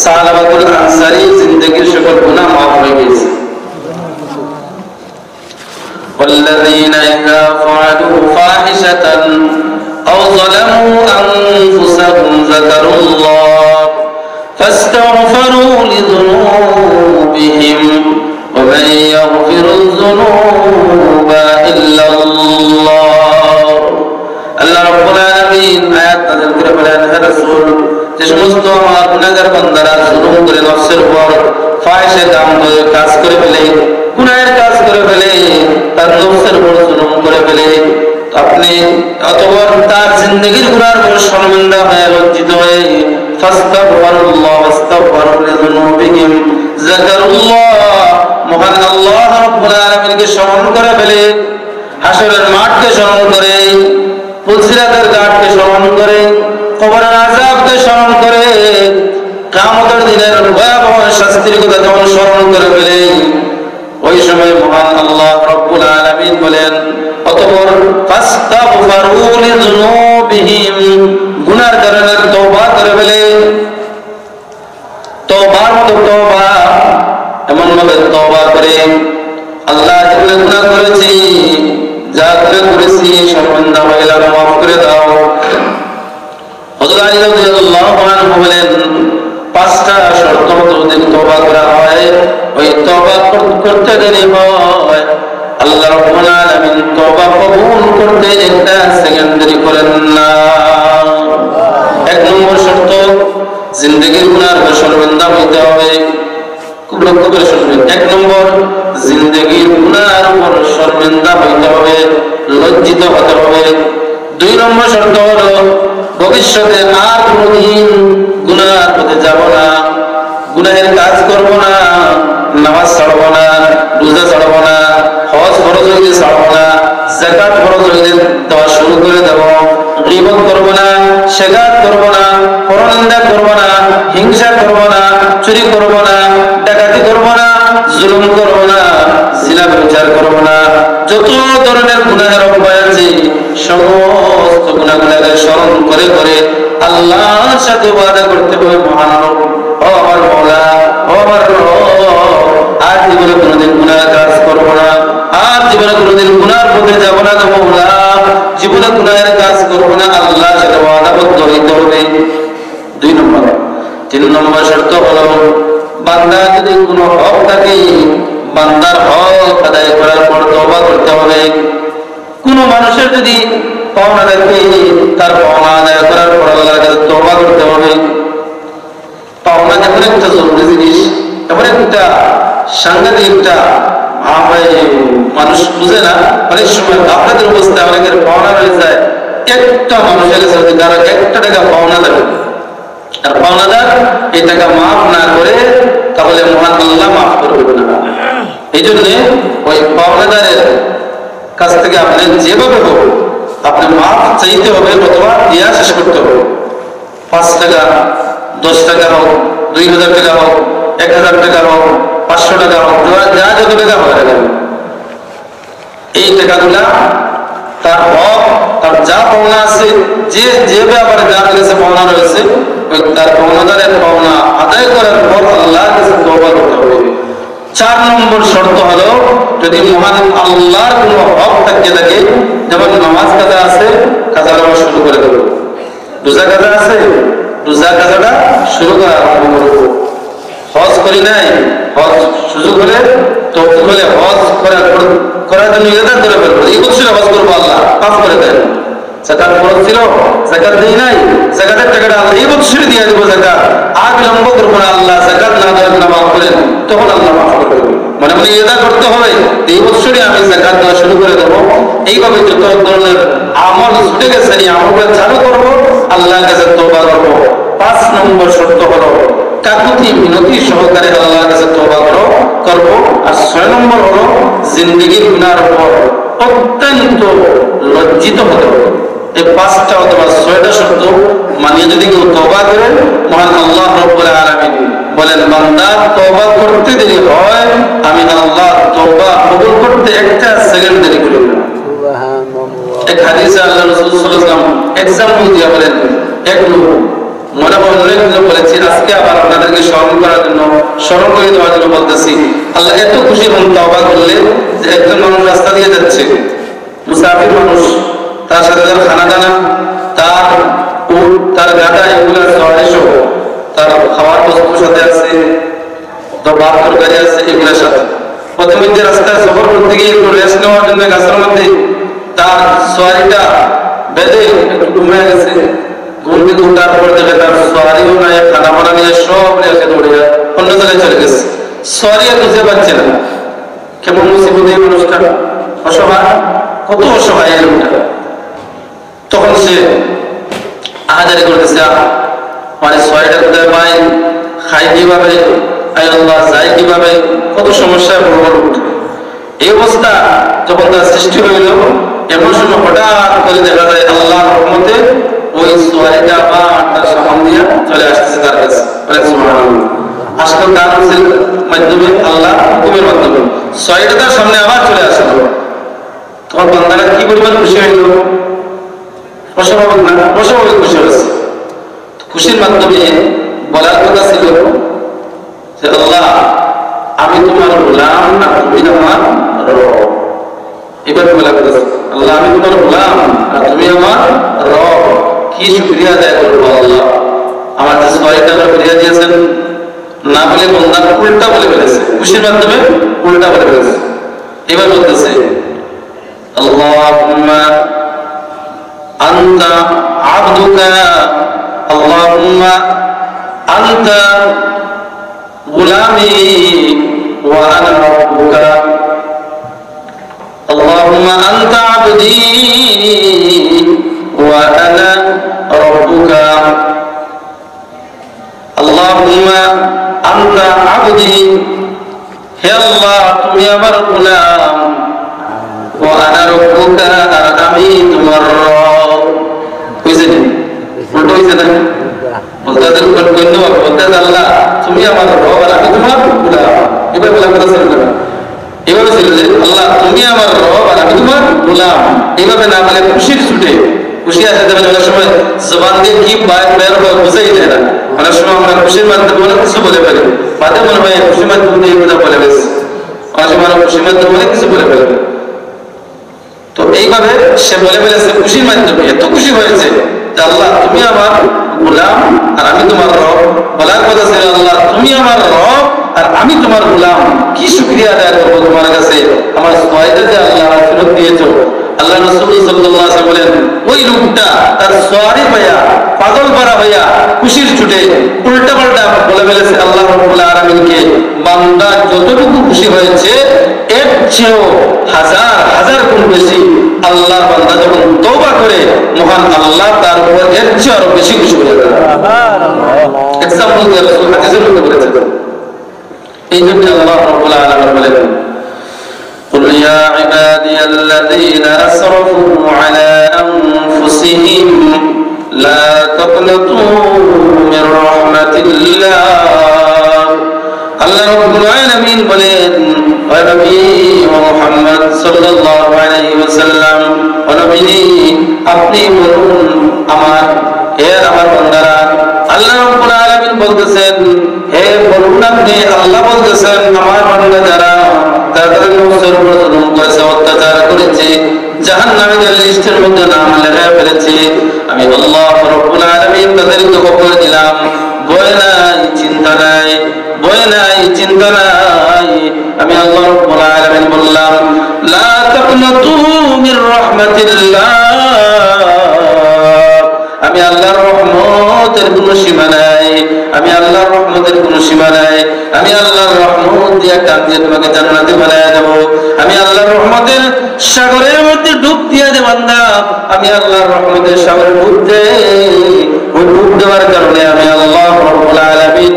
সাহাবাতুল আনসারী জিন্দেগীর সকল গুনাহ মাফ হয়ে গেছে। والذين إذا فعلوا فاحشة أو ظلموا أنفسهم ذكروا الله فاستغفروا لذنوبهم ومن يغفر الذنوب إلا الله সে দাম কাজ করে ফেলে, গুনাহের কাজ করে ফেলে, তার নফসের উপর জুলুম করে ফেলে, আপনি অথবা তার জিন্দগির গুনার উপর শর্মিন্দা হয়ে লজ্জিত হয়ে ফাস্তাগফিরুল্লাহ ওয়াস্তাগফিরু লিযুনুবিহিম যাকারুল্লাহ, মহান আল্লাহ রাব্বুল আলামিনকে স্মরণ করে ফেলে, হাসরের মাঠকে স্মরণ করে, পুলসিরাতের ঘাটকে স্মরণ করে, কবরের আযাবকে স্মরণ করে, কিয়ামতের দিনের ভয়াবহ শাস্তির কথা যখন স্মরণ করে ফেলে, ওই সময় মহান আল্লাহ রাব্বুল আলামিন বলেন অতঃপর ফাস্তাগফিরু লিযুনুবিহিম, গুনার কারণে তওবা করে ফেলে। তওবার মতো তওবা এমন ভাবে তওবা করে, আল্লাহ যেগুলো গুনাহ করেছি, যা করেছি শর্মিন্দা হইলাম, মাফ করে দাও। হযরত আলী রাদিয়াল্লাহু আনহু বলেন পাঁচটা শর্ত মতো যদি তওবা করা হয়, ওই তওবা করতে দেরি হয়, আল্লাহ রাব্বুল আলামিন তওবা কবুল করতে একটা সেকেন্ড দেরি করেন না। এক নম্বর শর্ত, জিন্দেগির গুনার শর্মিন্দা হইতে হবে। খুব লক্ষ্য করে শুনবেন, এক নম্বর জিন্দেগির গুনার উপর শর্মিন্দা হইতে হবে, লজ্জিত হতে হবে। দুই নম্বর শর্ত হলো ভবিষ্যতে আর কোনদিন গুনার পথে যাব না, গুনাহের কাজ করব না, নামাজ ছাড়ব না, রোজা ছাড়ব না, হজ ফরজ হইলে ছাড়ব না, যাকাত ফরজ হইলে দেওয়া শুরু করে দেব, গীবত করব না, শিকার করব না, পরনিন্দা করব না, হিংসা করব না, চুরি করব না, ডাকাতি করব না, জুলুম করব না, জিনা ব্যভিচার করব না, যত ধরনের গুনাহের অভ্যাস আছে সমস্ত গুনাহগুলোকে স্মরণ করে করে আল্লাহর সাথে ওয়াদা করতে হবে, মহান রব, ও আমার মওলা, ও আমার রব, আর জীবনে কোনোদিন গুনাহের কাজ করব না, আর জীবনে কোনোদিন গুনাহের পথে যাব না গো মওলা, জীবনে গুনাহের কাজ করব না, আল্লাহর সাথে ওয়াদাবদ্ধ হইতে হবে। দুই নম্বর। তিন নম্বর শর্ত হলো বান্দা যদি কোনো হক থাকে, বান্দার হক আদায় করার পর তওবা করতে হবে। কোন মানুষের যদি পাওনা থাকে, তার পাওনা আদায় করার পর আল্লাহর কাছে তওবা করতে হবে। পাওনা এমন একটা জরুরি জিনিস, এমন একটা সাংঘাতিক একটা মানুষ বুঝে না, অনেক সময় আপনাদের অবস্থায় অনেকের পাওনা রয়ে যায়। একটা মানুষের কাছে যদি তারা 1 টাকা পাওনা দেবে, আর পাওনাদার এই টাকা মাফ না করে, তাহলে মহান আল্লাহ মাফ করবে না। এই জন্য ওই পাওনাদারের কাছ থেকে আপনি যেভাবে হোক আপনি মাফ চাইতে হবে, অথবা দিয়া শেষ করতে হবে। 5 টাকা, 10 টাকা হোক, 2000 টাকা হোক, 1000 টাকা হোক, 500 টাকা হোক, যা যত টাকা হয়ে গেল, এই টাকাগুলা তার হক, তার যা পাওনা আছে, যে ব্যাপারে যার কাছে পাওনা রয়েছে, ওই তার পাওনাদারের পাওনা আদায় করার পর আল্লাহর কাছে তওবা করতে হবে। 4 নম্বর শর্ত হলো যদি মহান আল্লাহর কোনো হক থাকে, যেমন নামাজ কাজা আছে, কাজা করা শুরু করে দেবো, রোজা কাজা আছে, রোজা কাজাটা শুরু করা আরম্ভ করবো, হজ করি নাই, হজ সুযোগ হলে তৌফিক হলে হজ করার জন্য ইরাদা করে ফেলবো, এই বছরে হজ করবো, আল্লাহ মাফ করে দেন। যাকাত ফরজ ছিল, যাকাত দেই নাই, যাকাতের টাকাটা আল্লাহ এই বছরে দিয়ে দেবো, যাকাত আর বিলম্ব করবো না, আল্লাহ যাকাত না দেওয়ার জন্য মাফ করেন, তখন আল্লাহ মাফ করে দেবো। মানে ইরাদা করতে হবে এই বছরে আমি যাকাত দেওয়া শুরু করে দেবো। এইভাবে যত ধরনের আমল ছুটে গেছে এই আমলটা চালু করবো, আল্লাহর কাছে তওবা করবো। 5 নম্বর শর্ত হলো কাকুতি মিনতি সহকারে আল্লাহর কাছে তওবা করবো। আর 6 নম্বর হলো জিন্দেগির গুনার উপর অত্যন্ত লজ্জিত হতে হবে। এই 5টা অথবা 6টা শর্ত মানিয়ে যদি কেউ তওবা করে, মহান আল্লাহ রাব্বুল আলামিন বলেন বান্দা তওবা করতে দেরি হয়, আমি আল্লাহ তওবা কবুল করতে 1 সেকেন্ড দেরি করি না। সুবহানাল্লাহ। এক হাদিসে আল্লাহ রাসূল সাল্লাল্লাহু আলাইহি ওয়াসাল্লাম এক্সাম্পল দিয়ে বলেন, এক লোক মনে বলেছি, আজকে আবার আপনাদেরকে স্মরণ করার জন্য, স্মরণ করে দেওয়ার জন্য বলতেছি। আল্লাহ এত খুশি হন তওবা করলে যে একজন মানুষ রাস্তা দিয়ে যাচ্ছে, মুসাফির মানুষ, তার সাথে তার খানা দানা, তার উট, তার গাদা, এগুলো সহ তার খাওয়ার বস্তুর সাথে আছে, তো ভাত তরকারি আছে, এগুলোর সাথে প্রথমে যে রাস্তায় সফর করতে গিয়ে একটু রেস্ট নেওয়ার জন্য গাছের মধ্যে তার সোয়ারিটা বেঁধে একটু ঘুমিয়ে গেছে। ঘুম থেকে উঠার পর দেখে তার সোয়ারিও নাই, খানা বানা নিয়ে সব রেখে দৌড়ে অন্য জায়গায় চলে গেছে। সরিয়ে খুঁজে পাচ্ছে না। কেমন মুসিবতে মানুষটা অসহায়, কত অসহায় এই লোকটা। তখন সে আহাজারি করতেছে, মানে সরিটা কোথায় পাই, খাই কিভাবে, আল্লাহ যায় কিভাবে, কত সমস্যায় বড় বড় উঠে। এই অবস্থা যখন তার সৃষ্টি হইল, এমন সময় হঠাৎ করে দেখা যায় আল্লাহর রহমতে ওই সোয়ারিটা আবার তার সামনে দিয়ে চলে আসতেছে তার কাছে। আসলে তার মাধ্যমে আল্লাহ হুকুমের মাধ্যমে সোয়ারিটা তার সামনে আবার চলে আসলো। তখন বান্দারা কি পরিমাণ খুশি হইল, অস্বাভাবিক না, অস্বাভাবিক খুশি হয়েছে। খুশির মাধ্যমে বলার কথা ছিল যে আল্লাহ আমি তোমার গোলাম আর তুমি আমার রব। এভাবে বলা কথা, আল্লাহ আমি তোমার গোলাম আর তুমি আমার রব। কি শুকরিয়া আদায় করবো আল্লাহ, আমার যে সবাইটা ফিরিয়ে দিয়েছেন। না বলে বন্দার উল্টা বলে ফেলেছে, খুশির মাধ্যমে উল্টা বলে ফেলেছে। এবার বলতেছে আল্লাহুম্মা আনতা আবদুকা, আল্লাহুম্মা আনতা গুলামি ওয়া আনা রাব্বুকা, আল্লাহুম্মা আনতা আবদি ওয়া আনা রাব্বুকা, আল্লাহুম্মা আনতা আবদি, হে আল্লাহ তুমি আমার গোলাম, ওয়া আনা রাব্বুকা আর আমি তোমার রব। বুঝছেন? উল্টো হইছে না? বলতে আল্লাহ তুমি আমার রব আর আমি তোমার গোলাম। এবার বলা কথা ছিল না, এভাবে ছিল যে আল্লাহ তুমি আমার রব আর আমি তোমার গোলাম। এইভাবে না বলে খুশির ছুটে, খুশি আসে যাবে অনেক সময় জবান দিয়ে কি বের হয় বুঝাই যায় না। অনেক সময় আমরা খুশির মাধ্যমে অনেক কিছু বলে ফেলি, বাদে মনে হয় খুশির মাধ্যমে এই কথা বলে গেছে। অনেক সময় খুশির মাধ্যমে অনেক কিছু বলে ফেলবে। তো এইভাবে সে বলে ফেলেছে খুশির মাধ্যমে, এত খুশি হয়েছে যে আল্লাহ তুমি আমার গোলাম আর আমি তোমার রব। বলার কথা ছিল আল্লাহ তুমি আমার রব আর আমি তোমার গোলাম। কি শুকরিয়া আদায় করবো তোমার কাছে, আমার সওয়াইটা যে আল্লাহ ফেরত দিয়েছো। আল্লাহ রাসূল সাল্লাল্লাহু আলাইহি ওয়াসাল্লাম বলেন ওই লোকটা তার সওয়ারি পায়া পাগল পারা হইয়া খুশির ছুটে উল্টা পাল্টা বলে ফেলেছে আল্লাহ রাব্বুল আলামিনকে, বান্দা যতটুকু খুশি হয়েছে এর চেয়েও হাজার হাজার গুণ বেশি আল্লাহর বান্দা যখন তওবা করে মহান আল্লাহ তার উপর এর চেয়ে আরো বেশি খুশি হয়ে যায়। সুবহানাল্লাহ। এক্সাম্পল দিয়ে রাসূল হাদিসের মধ্যে বলেছেন। এই জন্য আল্লাহ রাব্বুল আলামিন বলেন قل يا عبادي الذين أسرفوا على أنفسهم لا تقنطوا من رحمة الله। আল্লাহ রাব্বুল আলামিন বলেন ওয়া নবী মুহাম্মদ সাল্লাল্লাহু আলাইহি ওয়াসাল্লাম, ওয়া নবী আপনি বলুন আমার বান্দারা, আল্লাহ রাব্বুল আলামিন বলতেছেন হে বলুন আপনি, আল্লাহ বলতেছেন আমার বান্দা যারা তাদের নফসের উপর জুলুম করেছে, অত্যাচার করেছে, জাহান্নামীদের লিস্টের মধ্যে নাম লেখায় ফেলেছে, আমি আল্লাহ রাব্বুল আলামিন তাদেরকে খবর দিলাম ভয় নাই চিন্তা নাই, ভয় নাই চিন্তা নাই। আমি আল্লাহ রাব্বুল আলামিন বললাম লা তাকনাতু মির রাহমাতিল্লাহ, আমি আল্লাহর রহমতের কোনো সীমা নাই, আমি আল্লাহর রহমতের কোনো সীমা নাই। আমি আল্লাহর রহমত দিয়ে কান দিয়ে তোমাকে জান্নাতে বানায় দেব। আমি আল্লাহর রহমতের সাগরের মধ্যে ডুব দিয়ে দেব বান্দা, আমি আল্লাহর রহমতের সাগরে ডুব দেওয়ার কারণে আমি আল্লাহ রাব্বুল আলামিন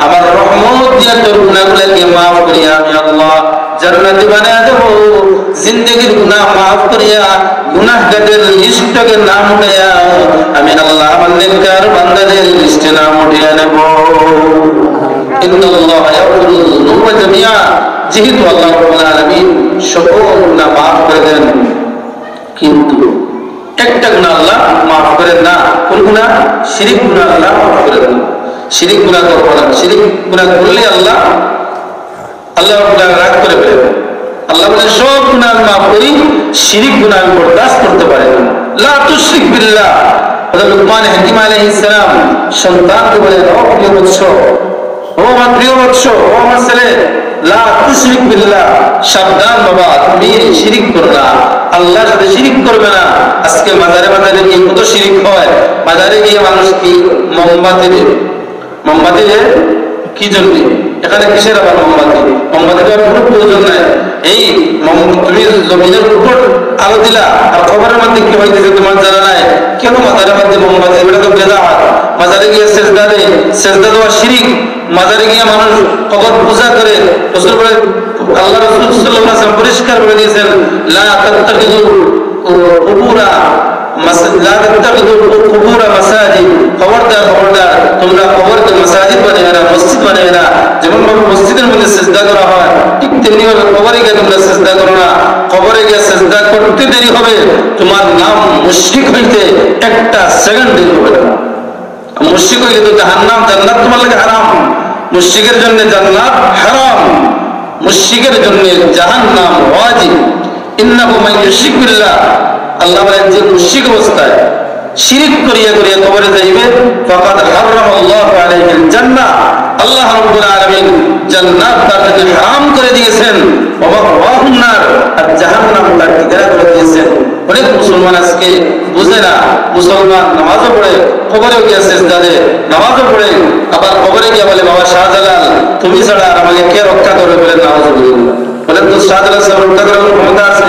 আমার রহমত দিয়ে তোর গুনাহগুলোকে মাফ করিয়া আমি আল্লাহ জান্নাতে বানায় দেব। জিন্দেগির গুনাহ মাফ করিয়া গুনাহগারের লিস্টকে নাম উঠাইয়া আমি আল্লাহ আমার নেককার বান্দাদের লিস্টে নাম উঠিয়ে নেব। ইন্নাল্লাহ ইয়াগফিরুয যুনুবা জামিআ, যেহেতু আল্লাহ রাব্বুল আলামিন সকল গুনাহ মাফ করে দেন, কিন্তু একটা গুনাহ আল্লাহ মাফ করেন না। কোন গুনাহ? শিরক গুনাহ আল্লাহ মাফ করে দেন। শিরক গুনাহ করব না, শিরক গুনাহ করলে আল্লাহ রাব্বুল আলামিন রাগ করে ফেলেন। আল্লাহ বলেন সব গুনাহ মাফ করি, শিরক গুনাহ বরদাস্ত করতে পারেন না। লা তুশরিক বিল্লাহ। হযরত লুকমান হাকিম আলাইহিস সালাম সন্তানকে বলেন ও প্রিয় বৎস, ও আমার প্রিয় বৎস, ও আমার ছেলে, লা তুশরিক বিল্লাহ, সাবধান বাবা তুমি শিরক করো না, আল্লাহর সাথে শিরক করবে না। আজকে মাজারে মাজারে গিয়ে কত শিরক হয়। মাজারে গিয়ে মানুষ কি মোমবাতি দেয় কি জন্য? এখানে কিসের আবার মোমবাতি? মোমবাতি দেওয়ার কোনো প্রয়োজন নাই। এই তুমি জমিনের উপর আলো দিলা আর খবরের মধ্যে কি হইতেছে তোমার জানা নাই, কেন মাজারের মধ্যে মোমবাতি? এটা তো বেদাত। মাজারে গিয়ে সেজদা দেয়, সেজদা দেওয়া শিরিক। মাজারে গিয়ে মানুষ কবর পূজা করে। রাসূল বলে, আল্লাহ রাসূল সাল্লাল্লাহু আলাইহি ওয়াসাল্লাম পরিষ্কার করে দিয়েছেন, লা তাত্তাখিযু কুবুরা মাসাজিদ, খবরদার খবরদার তোমরা কবরকে মাসাজিদ বানিয়ে না, মসজিদ বানিয়ে না। যেমন ভাবে মসজিদের মধ্যে সিজদা করা হয়, ঠিক তেমনি ভাবে কবরে গিয়ে তোমরা সিজদা করো না। কবরে গিয়ে সিজদা করতে দেরি হবে, তোমার নাম মুশরিক হইতে একটা সেকেন্ড দেরি হবে না। মুশরিক হইলে তো জাহান্নাম, জান্নাত তোমার লাগে হারাম। মুশরিকের জন্য জান্নাত হারাম, মুশরিকের জন্য জাহান্নাম ওয়াজিব। ইন্নাহু মান ইউশরিক বিল্লাহ, আল্লাহ বলেন যে মুশরিক অবস্থায় শিরিক করিয়া করিয়া কবরে যাইবে, ফাকাদ হারামাল্লাহু আলাইহিল জান্নাহ, আল্লাহ রাব্বুল আলামিন জান্নাত তার জন্য হারাম করে দিয়েছেন। ওয়া মাওয়াহুন নার, আর জাহান্নাম তার ঠিকানা করে দিয়েছেন। অনেক মুসলমান আজকে বুঝে না। মুসলমান নামাজও পড়ে, কবরে গিয়ে সিজদা দেয়, নামাজও পড়ে, আবার কবরে গিয়ে বলে বাবা শাহজালাল তুমি ছাড়া আর আমাকে কে রক্ষা করবে? বলেন নাউযুবিল্লাহ। বলেন তো শাহজালাল সাহেব রক্ষা করার ক্ষমতা আছে?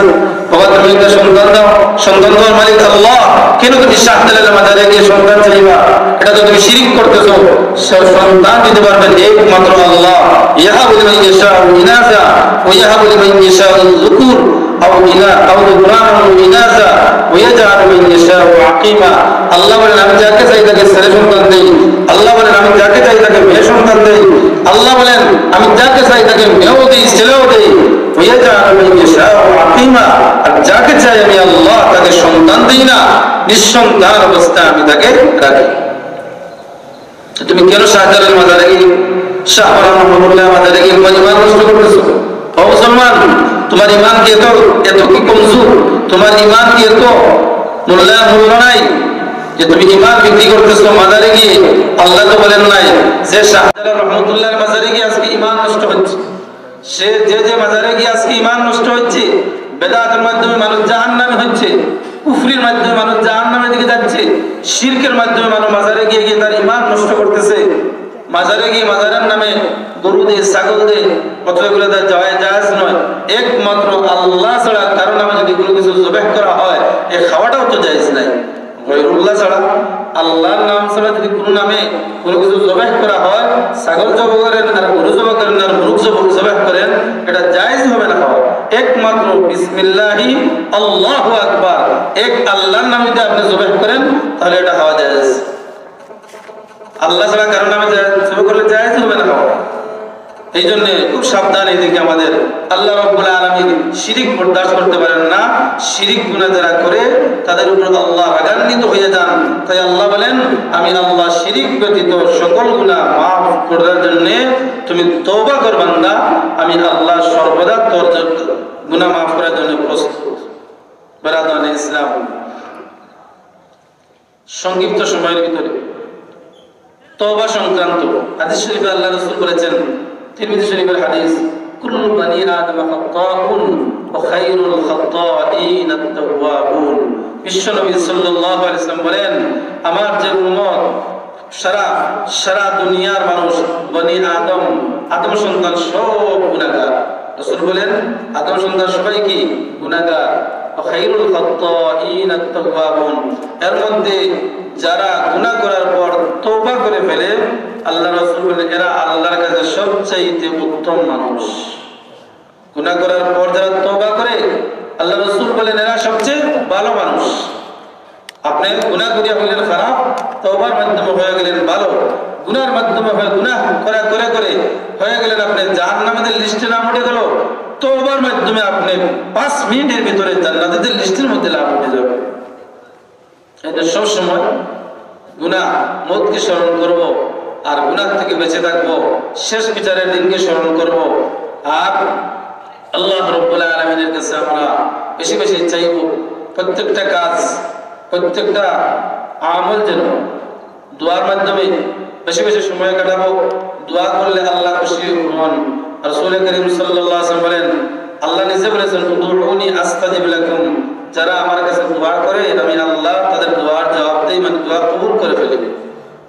বাবা তুমি একটা সন্তান দাও, সন্তান দেওয়ার মালিক আল্লাহ, কেন তুমি শাহজালালের মাজারে গিয়ে সন্তান চাইবা? এটা তো তুমি শিরিক করতেছো। সন্তান দিতে পারবেন একমাত্র আল্লাহ। ইয়াহাবু লিমান ইয়াশাউ ইনাসা ওয়া ইয়াহাবু লিমান ইয়াশাউ যুকুর আও যুকরানান ইনাসা ওয়া ইয়াজআলু মান ইয়াশাউ আকিমা। আল্লাহ বলেন আমি যাকে চাই তাকে ছেলে সন্তান দেই। আল্লাহ বলেন আমি যাকে চাই তাকে মেয়ে সন্তান দেই। আল্লাহ বলেন আমি যাকে চাই তাকে মেয়েও দেই, ছেলেও দেই। ওয়া ইয়াজআলু মান ইয়াশাউ আকিমা, আর যাকে চাই আমি আল্লাহ তাকে সন্তান দেই না, নিঃসন্তান অবস্থায় আমি তাকে রাখি। তুমি কেন শাহজালাল মাজারে গিয়ে, শাহ রহমাতুল্লাহ মাজারে গিয়ে তোমার ইমান নষ্ট করতেছো? ও মুসলমান, তোমার ইমান কি এত কি কমজোর? তোমার ইমান কি এত মূল্য নাই যে তুমি ইমান বিক্রি করতেছো মাজারে গিয়ে? আল্লাহ তো বলেন নাই যে শাহজালাল রহমাতুল্লাহ মাজারে গিয়ে আজকে ইমান নষ্ট হচ্ছে। সে যে মাজারে গিয়ে আজকে ইমান নষ্ট হচ্ছে, বেদাতের মাধ্যমে মানুষ জাহান্নামে হচ্ছে, কুফরির মাধ্যমে মানুষ জাহান্নামের দিকে যাচ্ছে, শিরকের মাধ্যমে মানুষ মাজারে গিয়ে গিয়ে তার ইমান নষ্ট করতেছে। মাজারে গিয়ে মাজারের নামে গরু দিয়ে, ছাগল দিয়ে, কতগুলো তার জায়েজ নয়। একমাত্র আল্লাহ ছাড়া কারো নামে যদি কোনো কিছু জবাহ করা হয়, এই খাওয়াটাও তো জায়েজ নাই। গয়রুল্লাহ ছাড়া, আল্লাহর নাম ছাড়া যদি কোনো নামে কোনো কিছু জবাহ করা হয়, ছাগল জবাহ করেন আর গরু জবাহ করেন আর মুরগ জবাহ করেন, এটা জায়েজ হবে না খাওয়া। একমাত্র বিসমিল্লাহি আল্লাহু আকবার, এক আল্লাহর নামে যদি আপনি জবাহ করেন তাহলে এটা খাওয়া জায়েজ। আল্লাহ ছাড়া কারো নামে জবাহ করলে জায়েজ হবে না খাওয়া। এই জন্য খুব সাবধান এদিকে আমাদের। আল্লাহ রাব্বুল আলামিন শিরিক বরদাস্ত করতে পারেন না। শিরিক গুনাহ যারা করে তাদের উপর আল্লাহ রাগান্বিত হয়ে যান। তাই আল্লাহ বলেন আমি আল্লাহ শিরিক ব্যতীত সকল গুনাহ মাফ করার জন্য তুমি তওবা কর বান্দা, আমি আল্লাহ সর্বদা তোর গুনাহ মাফ করার জন্য প্রস্তুত। বারাদানে ইসলাম, সংক্ষিপ্ত সময়ের ভিতরে তওবা সংক্রান্ত হাদিস শরীফে আল্লাহ রাসূল বলেছেন, তিরমিজি শরীফের হাদিস, কুল্লু বানি আদম খাত্তাউন ওয়া খায়রুল খাত্তাইন আত-তাওয়াবুন। বিশ্বনবী সাল্লাল্লাহু আলাইহি ওয়াসাল্লাম বলেন, আমার যে উম্মত, সারা দুনিয়ার মানুষ, বনি আদম, আদম সন্তান সব গুনাহগার। রাসূল বলেন আদম সন্তান সবাই কি গুনাহগার। ওয়া খায়রুল খাত্তাইন আত-তাওয়াবুন, এর মধ্যে যারা গুনাহ করার পর তওবা করে ফেলে, আল্লাহ রাসূল বলেন এরা আল্লাহর কাছে সবচেয়ে উত্তম মানুষ। গুনাহ করার পর যারা তওবা করে, আল্লাহ রাসূল বলেন এরা সবচেয়ে ভালো মানুষ। আপনি গুনাহ করিয়া হইলেন খারাপ, তওবার মাধ্যমে হয়ে গেলেন ভালো। গুনাহর মাধ্যমে হয়ে গুনাহ করে করে হয়ে গেলেন আপনি জাহান্নামের লিস্টে নাম উঠে গেল, তওবার মাধ্যমে আপনি 5 মিনিটের ভিতরে জান্নাতের লিস্টের মধ্যে নাম উঠে যাবে। এটা সব সময় গুনাহ মওতকে স্মরণ করব, আর গুনাহ থেকে বেঁচে থাকবো, শেষ বিচারের দিনকে স্মরণ করব। আর আল্লাহ রাব্বুল আলামিনের কাছে আমরা বেশি বেশি চাইব, প্রত্যেকটা কাজ, প্রত্যেকটা আমল যেন দোয়ার মাধ্যমে বেশি বেশি সময় কাটাবো। দোয়া করলে আল্লাহ খুশি হন। রাসূল করিম সাল্লাল্লাহু আলাইহি ওয়াসাল্লাম বলেন, আল্লাহ নিজে বলেছেন, উদউনি আস্তাজিব লাকুম, যারা আমার কাছে দোয়া করে আমি আল্লাহ তাদের দোয়ার জবাব দেই, মানে দোয়া কবুল করে ফেলি।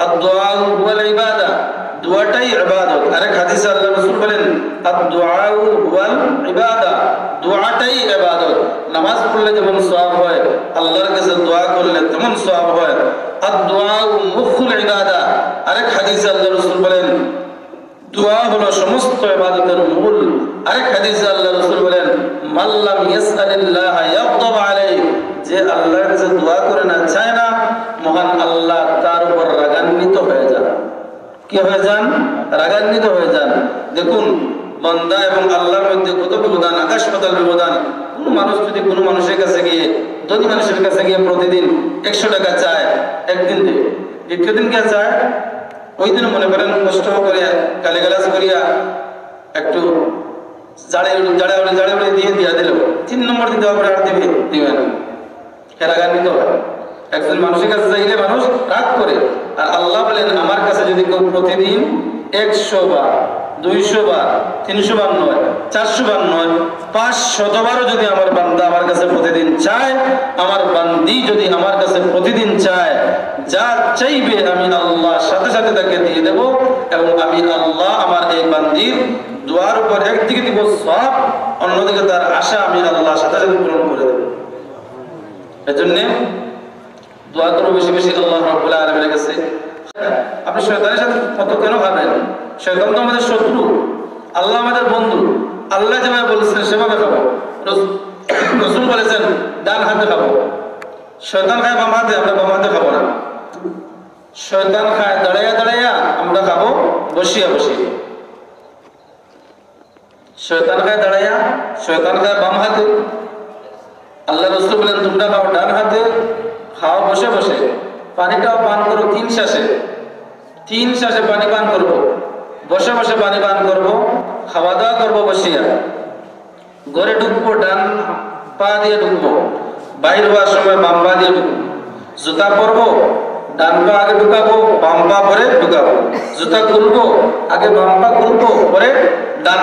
আর দোয়া হুয়াল ইবাদা, দোয়াটাই ইবাদত। আরেক হাদিসে আল্লাহ করলে যেমন সওয়াব হয়, আল্লাহর কাছে দোয়া করলে তেমন সওয়াব হয়। আদ-দুআউ মুখুল ইবাদা। আরেক হাদিসে আল্লাহর রাসূল বলেন দোয়া হলো সমস্ত ইবাদতের মূল। আরেক হাদিসে আল্লাহর রাসূল বলেন মাল্লাম ইয়াসআলিল্লাহ ইয়াগদাব আলাইহি, যে আল্লাহর কাছে দোয়া করে না, চায় না, মহান আল্লাহ তার উপর রাগান্বিত হয়ে যান। কি হয়ে যান? রাগান্বিত হয়ে যান। দেখুন বান্দা এবং আল্লাহর মধ্যে কত ব্যবধান, আকাশ পাতাল ব্যবধান। কোন মানুষ যদি কোনো মানুষের কাছে গিয়ে, ধনী মানুষের কাছে গিয়ে প্রতিদিন 100 টাকা চায়, একদিন দিয়ে দ্বিতীয় দিন কে চায়, ওই দিন মনে করেন কষ্ট করে গালিগালাজ করিয়া একটু জাড়ে দিয়ে দিল, 3 নম্বর দিন দেওয়ার পরে আর দিবে না, রাগান্বিত হয়। একজন মানুষের কাছে চাইলে মানুষ রাগ করে। আর আল্লাহ বলেন আমার কাছে যদি কেউ প্রতিদিন 100 বার, 200 বার, 300 বার নয়, 400 বার নয়, 500 বারও যদি আমার বান্দা আমার কাছে প্রতিদিন চায়, আমার বান্দি যদি আমার কাছে প্রতিদিন চায়, যা চাইবে আমি আল্লাহ সাথে সাথে তাকে দিয়ে দেব। এবং আমি আল্লাহ আমার এই বান্দির দোয়ার উপর একদিকে দিব সওয়াব, অন্যদিকে তার আশা আমি আল্লাহ সাথে সাথে পূরণ করে দেব। এজন্য দোয়া করো বেশি বেশি আল্লাহ রাব্বুল আলামিনের কাছে। আপনি শয়তানের সাথে কত কেন ভাবেন? শয়তান তো আমাদের শত্রু, আল্লাহ আমাদের বন্ধু। আল্লাহ যেভাবে বলেছেন সেভাবে খাবো। রাসূল বলেছেন ডান হাতে খাবো। শয়তান খায় বাম হাতে, আমরা বাম হাতে খাবো না। শয়তান খায় দাঁড়াইয়া দাঁড়াইয়া, আমরা খাবো বসিয়া বসিয়ে। শয়তান খায় দাঁড়াইয়া, শয়তান খায় বাম হাতে। আল্লাহ রাসূল বলেন তোমরা খাও ডান হাতে, খাও বসে বসে। পানিটাও পান করো 3 শ্বাসে, 3 শ্বাসে পানি পান করবো, বসে বসে পানি পান করবো, খাওয়া দাওয়া করবো বসিয়া। ঘরে ঢুকবো ডান পা দিয়ে ঢুকবো, বাইর হওয়ার সময় বাম পা দিয়ে ঢুকবো। জুতা পরবো, ডান পা আগে ঢুকাবো, বাম পা পরে ঢুকাবো। জুতা খুলবো, আগে বাম পা খুলবো, পরে ডান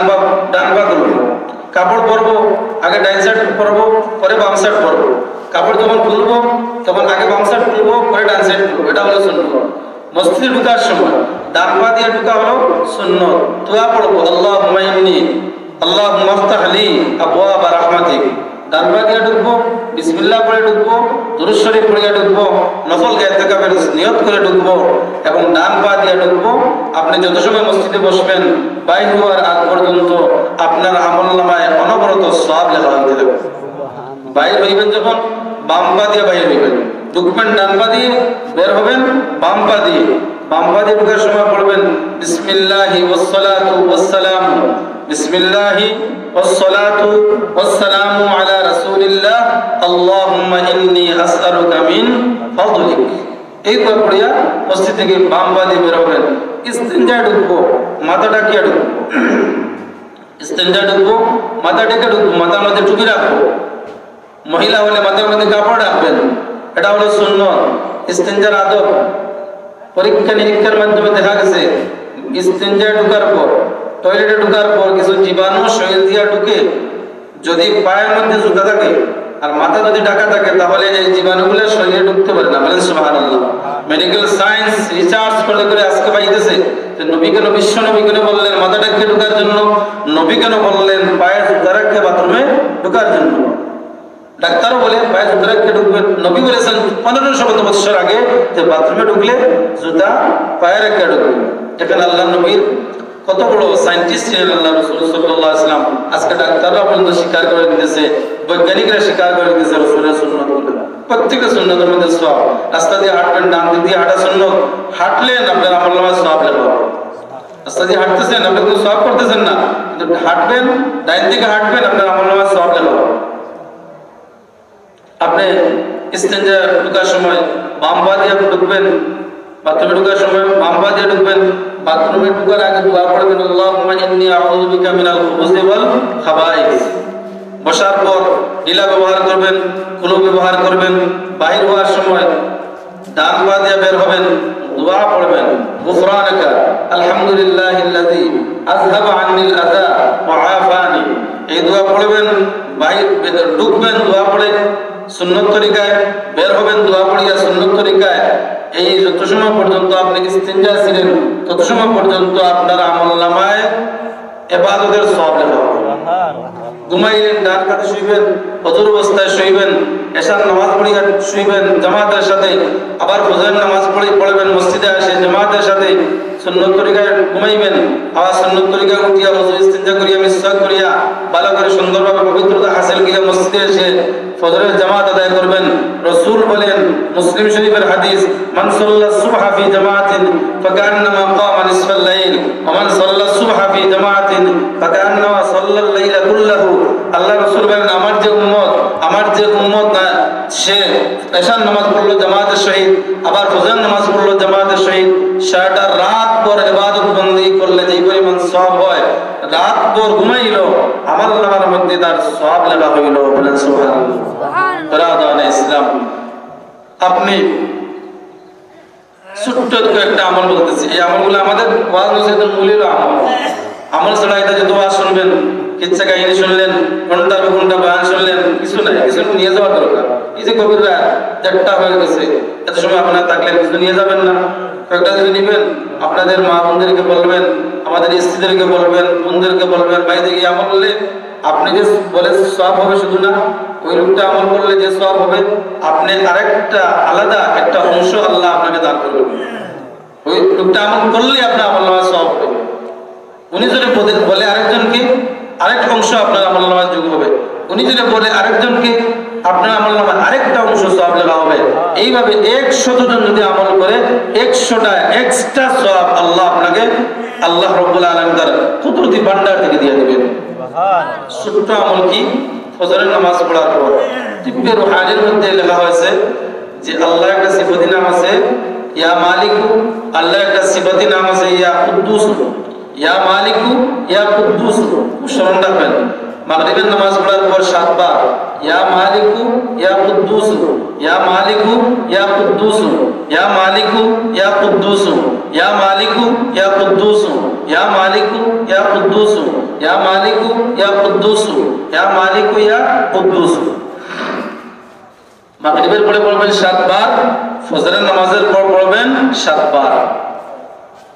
পা খুলবো। কাপড় পরবো, আগে ডান সাইড পরবো, পরে বাম সাইড পরবো। কাপড় যখন খুলবো তখন আগে বাম সাইড খুলবো, পরে ডান সাইড খুলবো। এটা হলো সুন্নাত। মসজিদে ঢুকার সময় ডান পা দিয়ে ঢুকা হলো সুন্নাত। দোয়া পড়বো আল্লাহুম্মা ইন্নী আল্লাহুম্মা আফতাহ লি আবওয়াবা রাহমাতিক। ডান পা দিয়ে ঢুকবো, বিসমিল্লাহ পড়ে ঢুকবো, দুরূদ শরীফ পড়ে ঢুকবো, নফল ইতিকাফের নিয়ত করে ঢুকবো এবং ডান পা দিয়ে ঢুকবো। আপনি যত সময় মসজিদে বসবেন বাইর হওয়ার আগ পর্যন্ত আপনার আমলনামায় অনবরত সওয়াব লেখা হতে থাকবে। বাইর হইবেন যখন বাম পা দিয়ে বাইর হইবেন, ঢুকবেন ডান পা দিয়ে, বের হবেন বাম পা দিয়ে। বাম পা দিয়ে ঢুকার সময় পড়বেন বিসমিল্লাহি ওয়াসসালাতু ওয়াসসালামু বিসমিল্লাহি ওয়াসসালাতু ওয়াসসালামু আলা রাসূলিল্লাহ আল্লাহুম্মা ইন্নী আসআলুকা মিন ফাদলিক। এই দোয়া পড়িয়া মসজিদ থেকে বাম পা দিয়ে বের হবেন। ইস্তিনজা ঢুকবো, মাথা ঢাকিয়া ঢুকবো। ইস্তিনজা ঢুকবো, মাথা ঢেকে ঢুকবো, মাথার মধ্যে টুপি রাখবো। মহিলা হলে মাথার মধ্যে কাপড় রাখবেন, এটা হলো সুন্নাত। ইস্তিনজার আদব পরীক্ষা নিরীক্ষার মাধ্যমে দেখা গেছে ইস্তিনজা ঢুকার পর, টয়লেটে ঢুকার পর কিছু জীবাণু শরীর দিয়া ঢুকে, যদি পায়ের মধ্যে জুতা থাকে আর মাথা যদি ঢাকা থাকে তাহলে এই জীবাণুগুলো শরীরে ঢুকতে পারে না। বলেন সুবহানাল্লাহ। মেডিকেল সায়েন্স রিসার্চ করে আজকে পাইতেছে যে নবী কেন, বিশ্ব নবী কেন বললেন মাথা ঢেকে ঢুকার জন্য, নবী কেন বললেন পায়ের জুতা রেখে বাথরুমে ঢুকার জন্য। ডাক্তারও বলে পায়ে জুতা রেখে ঢুকবেন। নবী বলেছেন 1500 বছর আগে যে বাথরুমে ঢুকলে জুতা পায়ে রেখে ঢুকবে। এখানে আল্লাহ নবীর কত বড় সায়েন্টিস্ট ছিলেন আল্লাহ রাসূল সাল্লাল্লাহু আলাইহি ওয়াসাল্লাম। আজকে ডাক্তাররা পর্যন্ত স্বীকার করে নিতেছে, বৈজ্ঞানিকরা স্বীকার করে নিতেছে রাসূলের সুন্নাতগুলো। প্রত্যেকটা সুন্নাতের মধ্যে সওয়াব। রাস্তা দিয়ে হাঁটবেন, ডান দিক দিয়ে হাঁটা সুন্নাত, হাঁটলেন আপনার আমলনামায় সওয়াব লেখা হবে। রাস্তা দিয়ে হাঁটতেছেন, আপনি কোনো সওয়াব করতেছেন না, কিন্তু হাঁটবেন, ডান দিকে হাঁটবেন, আপনার আমলনামায় সওয়াব লেখা হবে। আপনি ইস্তিনজা ঢুকার সময় বাম পা দিয়ে ঢুকবেন, বাথরুমে ঢুকার সময় বাম পা দিয়ে ঢুকবেন। বাথরুমে ঢুকার আগে দোয়া পড়বেন আল্লাহুম্মা ইন্নী আউযু বিকা মিনাল খুবুসি ওয়াল খাবাইস। বসার পর ঢিলা ব্যবহার করবেন, কুলু ব্যবহার করবেন। বাইর হওয়ার সময় ডান পা দিয়ে বের হবেন, দোয়া পড়বেন গুফরানাকা আলহামদুলিল্লাহিল্লাযী আযহাবা আন্নিল আযা ওয়া আফানি। এই দোয়া পড়বেন। বাইর ঢুকবেন দোয়া পড়ে সুন্নত তরিকায়, বের হবেন দোয়া পড়িয়া সুন্নত তরিকায়। এই যত সময় পর্যন্ত আপনি ইস্তিনজা ছিলেন তত সময় পর্যন্ত আপনার আমলনামায় ইবাদতের সওয়াব লেখা হবে। ঘুমাইলেন ডান কাতে শুইবেন, ফজর অবস্থায় শুইবেন, এশার নামাজ পড়িয়া শুইবেন জামাতের সাথে, আবার ফজরের নামাজ পড়বেন মসজিদে আসে জামাতের সাথে, সুন্নত তরিকায় ঘুমাইবেন, আবার সুন্নত তরিকায় উঠিয়া ওযু ইস্তিনজা করিয়া মিসওয়াক করিয়া ভালো করে সুন্দরভাবে পবিত্রতা হাসিল করিয়া মসজিদে এসে ফজরের জামাত আদায় করবেন। রাসূল বলেন, মুসলিম শরীফের হাদিস, মান সাল্লা সুবহা ফি জামাতিন ফাকান্নামা কামা নিসফাল লাইল ওয়া মান সাল্লা সুবহা ফি জামাতিন ফাকান্নামা সাল্লাল লাইলা কুল্লাহু। আল্লাহ রাসূল বলেন, আমার যে উম্মত না সে এশার নামাজ পড়লো জামাতের সহিত, আবার ফজর নামাজ পড়লো জামাতের সহিত, সারাটা রাত পর ইবাদত বন্দেগী করলে যে পরিমাণ সওয়াব হয়, রাত ভর ঘুমাইলো আমলনামার মধ্যে তার সওয়াব লেখা হইল। বলেন সুবহানাল্লাহ। রাদান ইসলাম, আপনি ছোট্ট একটা আমল বলতেছি, এই আমলগুলো আমাদের ওয়াজ নসিহতের মূলের আমল ছাড়া এটা যত ওয়াজ শুনবেন, কিচ্ছা কাহিনী শুনলেন, ঘন্টার ঘন্টা বয়ান শুনলেন, কিছু নাই, কিছু নিয়ে যাওয়ার দরকার। এই যে কবিররা একটা হয়ে গেছে, এত সময় আপনার থাকলেন, কিছু নিয়ে যাবেন না, কয়েকটা যদি নিবেন, আপনাদের মা বোনদেরকে বলবেন, আমাদের স্ত্রীদেরকে বলবেন, বোনদেরকে বলবেন, ভাইদের এই আমল করলে আপনি যে বলে সওয়াব হবে শুধু না, ওই লোকটা আমল করলে যে সওয়াব হবে, আপনি আরেকটা আলাদা একটা অংশ আল্লাহ আপনাকে দান করবেন। ওই লোকটা আমল করলে আপনার আমলনামায় সওয়াব হবে। উনি যদি বলে আরেকজনকে, আরেকটা অংশ আপনার আমলনামায় যোগ হবে। উনি যদি বলে আরেকজনকে, আপনার আমলনামায় আরেকটা অংশ সওয়াব লেখা হবে। এইভাবে 100 জন যদি আমল করে 100টা এক্সট্রা সওয়াব আল্লাহ আপনাকে, আল্লাহ রাব্বুল আলামিন তার কুদরতি ভান্ডার থেকে দিয়ে দিবেন। ছোট্ট আমল কি? ফজরের নামাজ পড়ার পর তিব্বে রুহানির মধ্যে লেখা হয়েছে যে আল্লাহর একটা সিফাতি নাম আছে ইয়া মালিকু, আল্লাহর একটা সিফাতি নাম আছে ইয়া কুদ্দুস। ইয়া মালিকু ইয়া কুদ্দুস স্মরণ রাখবেন। মাগরিবের নামাজ পড়ার পর 7 বার ইয়া মালিকু ইয়া কুদ্দুস, ইয়া মালিকু ইয়া কুদ্দুস, ইয়া মালিকু ইয়া কুদ্দুস, ইয়া মালিকু ইয়া কুদ্দুস, ইয়া মালিকু ইয়া কুদ্দুস, ইয়া মালিকু ইয়া কুদ্দুস, ইয়া মালিকু ইয়া কুদ্দুস। মাগরিবের পরে পড়বেন 7 বার, ফজরের নামাজের পর পড়বেন 7 বার।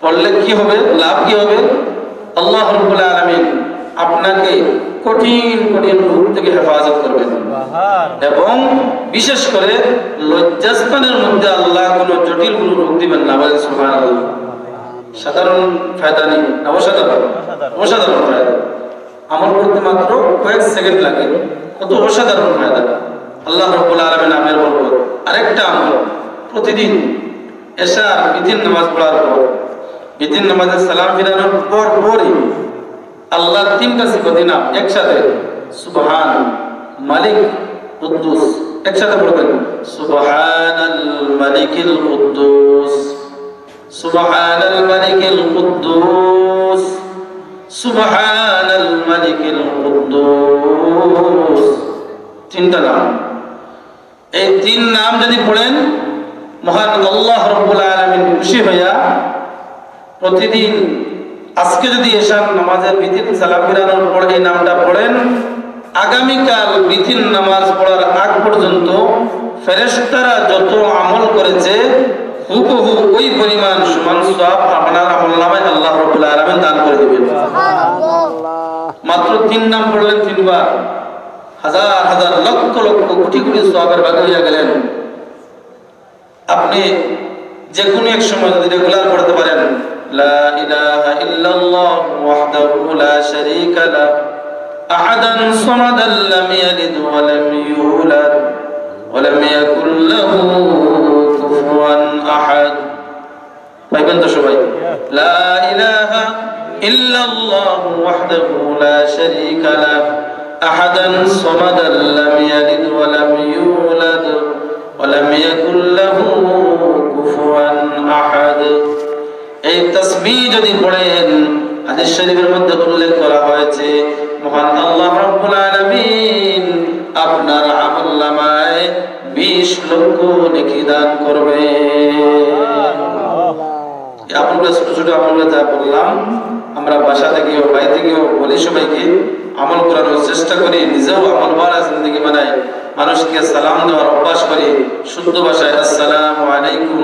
পড়লে কি হবে? লাভ কি হবে? আল্লাহ রাব্বুল আলামিন আপনাকে কঠিন কঠিন রোগ থেকে হেফাজত করবেন, এবং বিশেষ করে লজ্জাস্থানের মধ্যে আল্লাহ কোনো জটিল কোনো রোগ দিবেন না। বলেন সুবহানাল্লাহ। সাধারণ ফায়দা নেই, অসাধারণ অসাধারণ ফায়দা। আমল করতে মাত্র কয়েক সেকেন্ড লাগে, কত অসাধারণ ফায়দা। আল্লাহ রাব্বুল আলামিন আমের বরকত। আরেকটা আমল, প্রতিদিন এশার বিতিন নামাজ পড়ার পর, বিতিন নামাজের সালাম ফিরানোর পরই আল্লাহর 3টা সিফাতি নাম একসাথে, সুবহান, মালিক, কুদ্দুস, একসাথে পড়বেন। সুবহানাল মালিকিল কুদ্দুস, সুবহানাল মালিকিল কুদ্দুস, সুবহানাল মালিকিল কুদ্দুস। 3টা নাম, এই 3 নাম যদি পড়েন, মহান আল্লাহ রাব্বুল আলামিন খুশি হইয়া প্রতিদিন, আজকে যদি এশার নামাজের বিতিন সালাম ফিরানোর পর এই নামটা পড়েন, আগামীকাল বিতিন নামাজ পড়ার আগ পর্যন্ত ফেরেশতারা যত আমল করেছে হুবহু ওই পরিমাণ সমান সওয়াব আপনার আমলনামায় আল্লাহ রাব্বুল আলামিন দান করে দিবেন। মাত্র 3 নাম পড়লেন 3 বার, হাজার হাজার লক্ষ লক্ষ কোটি কোটি সওয়াবের ভাগী হয়ে গেলেন। আপনি যে কোনো এক সময় যদি রেগুলার পড়তে পারেন, লা ইলাহা ইল্লাল্লাহ ওয়াহদাহু লা শারীকা লাহু আহাদান সামাদান লাম ইয়ালিদ ওয়া লাম ইউলাদ ওয়া লাম ইয়াকুল লাহু কুফুয়ান আহাদ। পাইবেন তো সবাই? লা ইলাহা ইল্লাল্লাহ ওয়াহদাহু লা শারীকা লাহু আহাদান সামাদান লাম ইয়ালিদ ওয়া লাম ইউলাদ ওয়া লাম ইয়াকুল লাহু কুফুয়ান আহাদ। এই তাসবিহ যদি পড়েন, হাদিস শরীফের মধ্যে উল্লেখ করা হয়েছে মহান আল্লাহ রাব্বুল আলামিন আপনার আমলনামায় 20 লক্ষ নেকি দান করবে। আপনারা ছোট ছোট আমলগুলো যা বললাম, আমরা বাসা থেকেও বাড়ি থেকেও বলি সবাইকে আমল করার চেষ্টা করি, নিজেও আমল বাড়া জিন্দেগি বানাই, মানুষকে সালাম দেওয়ার অভ্যাস করি শুদ্ধ ভাষায়। আসসালামু আলাইকুম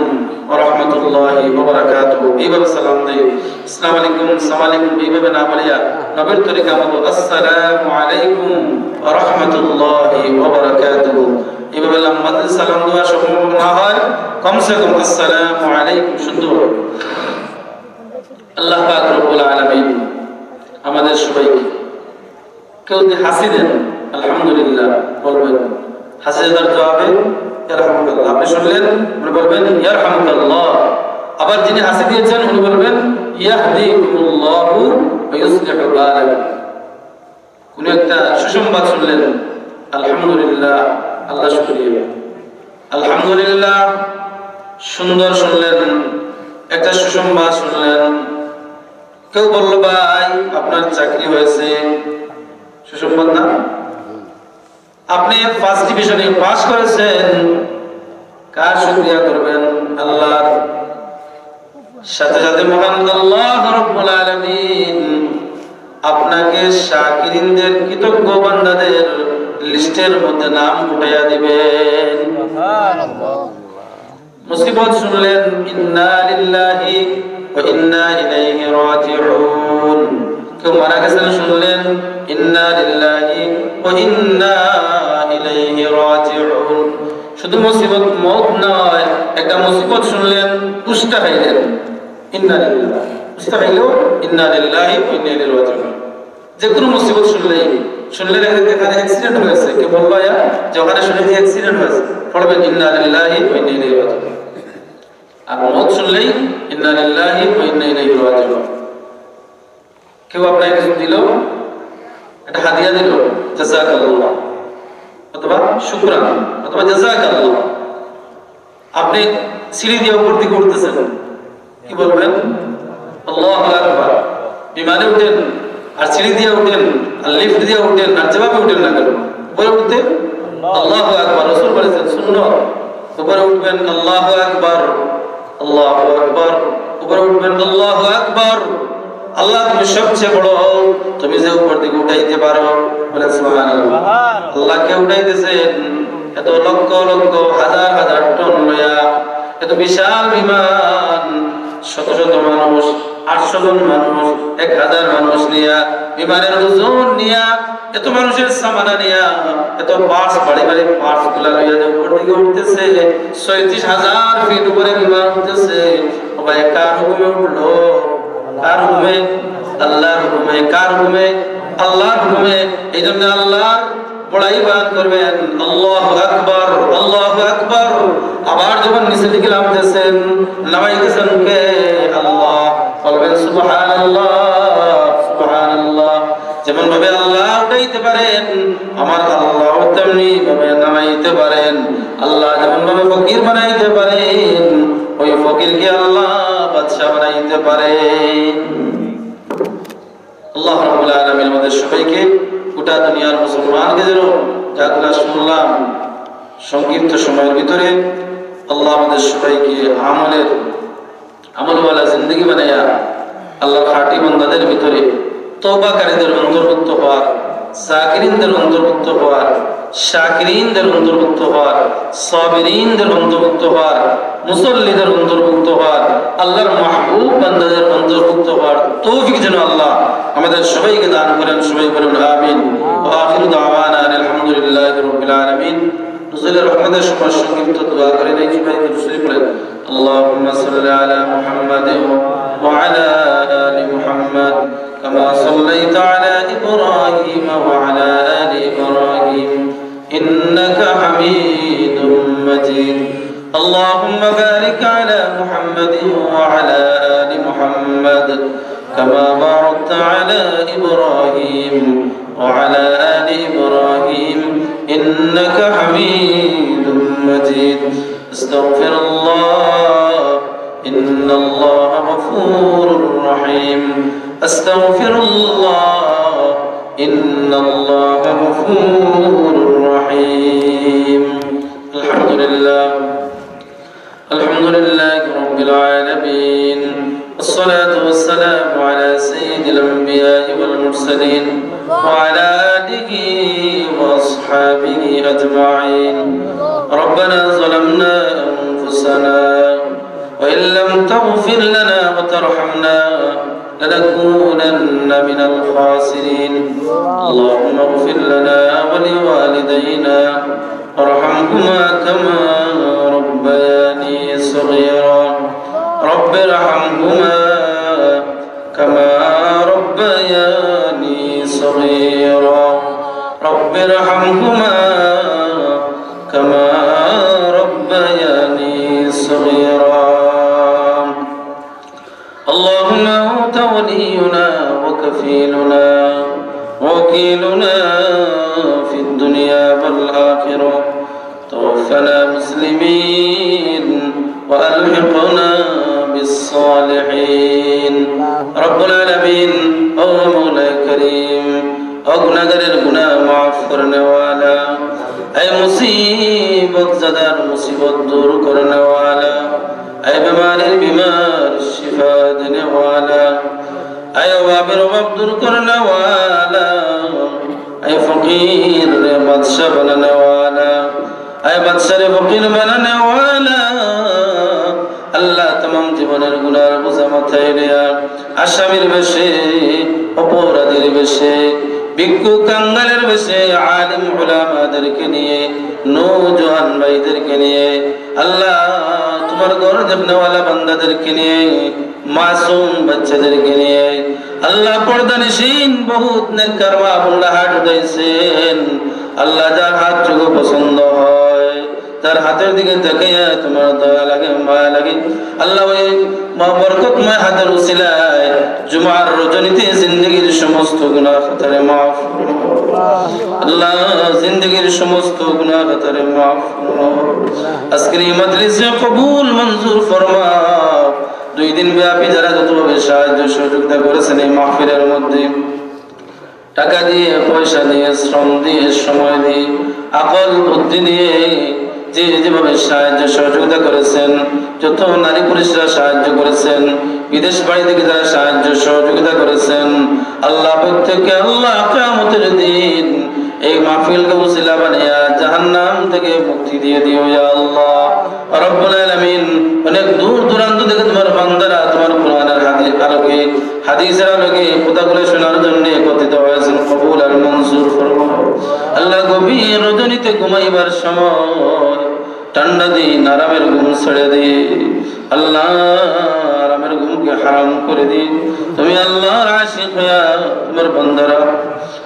ওয়া রাহমাতুল্লাহি ওয়া বারাকাতুহু। এইভাবে সালাম দেই। আসসালামু আলাইকুম, আসসালামু আলাইকুম এইভাবে না বলিয়া নবীর তরিকা মতো আসসালামু আলাইকুম ওয়া রাহমাতুল্লাহি ওয়া বারাকাতুহু এইভাবে লম্বা সালাম দেওয়া সম্ভব না হয়, কমসে কম আসসালামু আলাইকুম শুনতে হবে। আল্লাহ পাক রব্বুল আলামিন আমাদের সবাইকে, কেউ যদি হাসি দেন আলহামদুলিল্লাহ বলবেন, হাসি দেওয়ার জবাবে ইয়ারহামুকাল্লাহ, আপনি শুনলেন উনি বলবেন ইয়ারহামুকাল্লাহ। আবার যিনি হাসি দিয়েছেন উনি বলবেন ইয়াহদিকুমুল্লাহু ওয়া ইউসলিহু বালাকুম। কোন একটা সুসংবাদ শুনলেন আলহামদুলিল্লাহ, আল্লাহ শুকরিয়া, আলহামদুলিল্লাহ সুন্দর শুনলেন, একটা সুসংবাদ শুনলেন। কেউ বলল ভাই আপনার চাকরি হয়েছে, সুসংবাদ না? আপনি ফার্স্ট ডিভিশনে পাস করেছেন, কার শুকরিয়া করবেন? আল্লাহর। সাথে সাথে মহান আল্লাহ রাব্বুল আলামিন আপনাকে শাকিরিনদের, কৃতজ্ঞ বান্দাদের লিস্টের মধ্যে নাম উঠাইয়া দিবেন। সুবহানাল্লাহ। মুসিবত শুনলেন ইন্না লিল্লাহি ওয়া ইন্না ইলাইহি রাজিউন। কেউ মারা গেছেন শুনলেন ইন্না লিল্লাহি ওয়া ইন্না ইলাইহি রাজিউন। শুধু মুসিবত মওত নয়, একটা মুসিবত শুনলেন উস্তা হইলেন ইন্না লিল্লাহি, উস্তা হইলেও ইন্না লিল্লাহি ওয়া ইন্না ইলাইহি রাজিউন। যে কোনো মুসিবত শুনলেন এখানে অ্যাক্সিডেন্ট হয়েছে, কে বললো যে ওখানে শুনেছি অ্যাক্সিডেন্ট হয়েছে, পড়বেন ইন্না লিল্লাহি ওয়া ইন্না ইলাইহি রাজিউন। আর মওত শুনলেই ইন্না লিল্লাহি ওয়া ইন্না ইলাইহি রাজিউন। কেউ আপনাকে কিছু দিল, একটা হাদিয়া দিল, জাযাকাল্লাহ অথবা শুকরান অথবা জাযাকাল্লাহ। আপনি সিঁড়ি দিয়ে উপর দিকে উঠতেছেন, কি বলবেন? আল্লাহু আকবার। বিমানে উঠেন আর সিঁড়ি দিয়ে উঠেন আর লিফট দিয়ে উঠেন আর যেভাবে উঠেন না কেন, উপরে উঠতে আল্লাহু আকবার। রাসূল বলেছেন সুন্নাত, উপরে উঠবেন আল্লাহু আকবার, আল্লাহু আকবার, উপরে উঠবেন আল্লাহু আকবার। আল্লাহ তুমি সবচেয়ে বড়, তুমি যে উপর দিকে উঠাইতে পারো, বলেন সুবহানাল্লাহ। আল্লাহকে উঠাইতেছেন এত লক্ষ লক্ষ হাজার হাজার টন লইয়া, এত বিশাল বিমান, শত শত মানুষ, 800 জন মানুষ, 1000 মানুষ নিয়া, বিমানের ওজন নিয়া, এত মানুষের সামানা নিয়া, এত পার্টস বাড়ি বাড়ি পার্টস গুলা লইয়া যে উপর দিকে উঠতেছে, 36,000 ফিট উপরে বিমান উঠতেছে। ও ভাই কার হুকুমে উঠলো? কার হুকুমে? আল্লাহর হুকুমে। কার হুকুমে? আল্লাহর হুকুমে। এই জন্য আল্লাহর বড়াই বয়ান করবেন আল্লাহু আকবার, আল্লাহু আকবার। আবার যখন নিচে দিকে নামতেছেন, নামাইতেছেন কে? আল্লাহ, বলবেন সুবহানাল্লাহ, সুবহানাল্লাহ। যেমন ভাবে আল্লাহ উঠাইতে পারেন, আমার আল্লাহ তেমনি ভাবে নামাইতে পারেন। আল্লাহ যেমন ভাবে ফকির বানাইতে পারেন, ওই ফকিরকে আল্লাহ বাদশা বানাইতে পারেন। আল্লাহ রাব্বুল আলামিন আমাদের সবাইকে, গোটা দুনিয়ার মুসলমানকে যেন যাগুলা শুনলাম সংক্ষিপ্ত সময়ের ভিতরে, আল্লাহ আমাদের সবাইকে আমলওয়ালা জিন্দগি বানাইয়া আল্লাহর খাঁটি বান্দাদের ভিতরে তওবাকারীদের অন্তর্ভুক্ত হওয়ার, যাকিরিনদের অন্তর্ভুক্ত হওয়ার, শাকিরিনদের অন্তর্ভুক্ত হওয়ার, সাবিরিনদের অন্তর্ভুক্ত হওয়ার, মুসল্লিদের অন্তর্ভুক্ত হওয়ার, আল্লাহর মাহবুব বান্দাদের অন্তর্ভুক্ত হওয়ার তৌফিক যেন আল্লাহ আমাদের সবাইকে দান করেন। সবাই বলুন আমিন। ওয়া আখিরু দাওয়ানা আলহামদুলিল্লাহি রাব্বিল আলামিন। নুজুলের রহমতের সময় সংক্ষিপ্ত দোয়া করে নেই, সবাই দুরূদ পড়েন। আল্লাহুম্মা সাল্লি আলা মুহাম্মাদিন ওয়া আলা আলি মুহাম্মাদ কামা সাল্লাইতা আলা ইব্রাহিম ওয়া আলা আলি ইব্রাহিম ইন্নাকা হামিদুম মাজিদ। اللهم بارك على محمد وعلى آل محمد كما باركت على إبراهيم وعلى آل إبراهيم إنك حميد مجيد. استغفر الله إن الله غفور رحيم. استغفر الله إن الله غفور رحيم. الحمد لله رب العالمين، والصلاة والسلام على سيد الأنبياء والمرسلين وعلى آله وأصحابه أجمعين. ربنا ظلمنا أنفسنا وإن لم تغفر لنا ترحمنا لنكونن من الخاسرين اللهم اغفر لنا ولوالدينا وارحمهما كما ربياني صغيرا رب ارحمهما كما ربياني صغيرا رب ارحمهما كما ربياني صغيرا اللهم أنت ولينا وكفيلنا ووكيلنا في الدنيا والآخرة توفنا مسلمين وألحقنا بالصالحين رب العالمين او مولا کریم او گناہگارের গুনাহ maaf करने वाला ऐ मुसीबत ज़दार मुसीबत दूर करने वाला ऐ बीमारी बीमार शिफा देने वाला ऐ अवाबिर अवाब दूर करने वाला ऐ फकीर रे बादशाह बनाने वाला ऐ बादशाह रे फकीर बनाने वाला আল্লাহ तमाम জীবনের গুনার বোঝা মাথায় নিয়া আসামির বেশে অপরাধীর বেশে ভিক্ষু কাঙ্গালের বেশে আলেম উলামাদেরকে নিয়ে নওজোয়ান ভাইদেরকে নিয়ে আল্লাহ তোমার ঘর দেখনেওয়ালা বান্দাদেরকে নিয়ে মাসুম বাচ্চাদেরকে নিয়ে আল্লাহ পর্দানিশীন বহুত নেককার মা বোনরা হাত উঠাইছেন আল্লাহ যার হাত যোগ্য পছন্দ হয় তার হাতের দিকে তাকিয়ে তোমার দয়া লাগে মায়া লাগে আল্লাহ ওই বরকতময় হাতের উসিলায় জুমার রজনীতে জিন্দেগীর সমস্ত গুনাহ খাতারে মাফ আল্লাহ জিন্দেগীর সমস্ত গুনাহ খাতারে মাফ আজকের এই মাজলিসে কবুল মঞ্জুর ফরমাও দুই দিন ব্যাপী যারা যতভাবে সাহায্য সহযোগিতা করেছেন এই মাহফিলের মধ্যে টাকা দিয়ে পয়সা দিয়ে শ্রম দিয়ে সময় দিয়ে আকল বুদ্ধি দিয়ে যে যেভাবে সাহায্য সহযোগিতা করেছেন যত নারী পুরুষরা সাহায্য করেছেন বিদেশ বাড়ি থেকে যারা সাহায্য সহযোগিতা করেছেন আল্লাহ প্রত্যেককে আল্লাহ কিয়ামতের দিন এই মাহফিলকে ওসিলা বানিয়ে জাহান্নাম থেকে মুক্তি দিয়ে দিও ইয়া আল্লাহ রব্বুল আলামিন অনেক দূর দূরান্ত থেকে তোমার বান্দারা তোমার কোরআনের আলোকে হাদিসের আলোকে কথাগুলো শোনার জন্য একত্রিত হয়েছেন কবুল আর মঞ্জুর ফরমাও আল্লাহ গভীর রজনীতে ঘুমাইবার সময় ঠান্ডা দিন আরামের ঘুম ছেড়ে দিয়ে আল্লাহ আরামের ঘুমকে হারাম করে দিই তুমি আল্লাহর আশিক হইয়া তোমার বান্দারা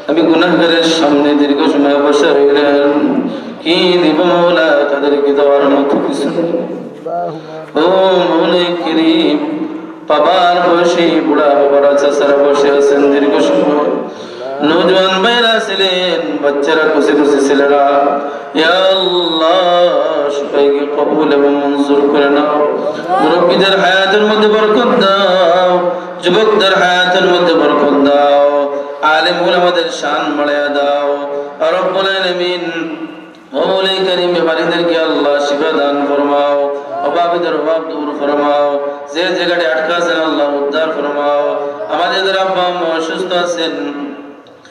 আমি গুনাহগারের সামনে দীর্ঘ সময় বসে রইলেন কি দিব মৌলা তাদেরকে দেওয়ার মতো কিছু ও মৌলা করিম বাবার বয়সী বুড়া বাবারা চাচারা বসে আছেন দীর্ঘ সময় নওজোয়ান ভাইরা ছিলেন বাচ্চারা খুশি খুশি ছেলেরা ইয়া আল্লাহ সবাইকে কবুল এবং মঞ্জুর করে নাও মুরব্বীদের হায়াতের মধ্যে বরকত দাও যুবকদের হায়াতের মধ্যে বরকত দাও আলেম উলামাদের শান বাড়ায়া দাও রব্বুল আলামিন মৌলা করিম বাড়িদেরকে আল্লাহ শিফা দান ফরমাও অভাবীদের অভাব দূর ফরমাও যে জায়গায় আটকা আছেন আল্লাহ উদ্ধার ফরমাও আমাদের যারা আব্বা আম্মা অসুস্থ আছেন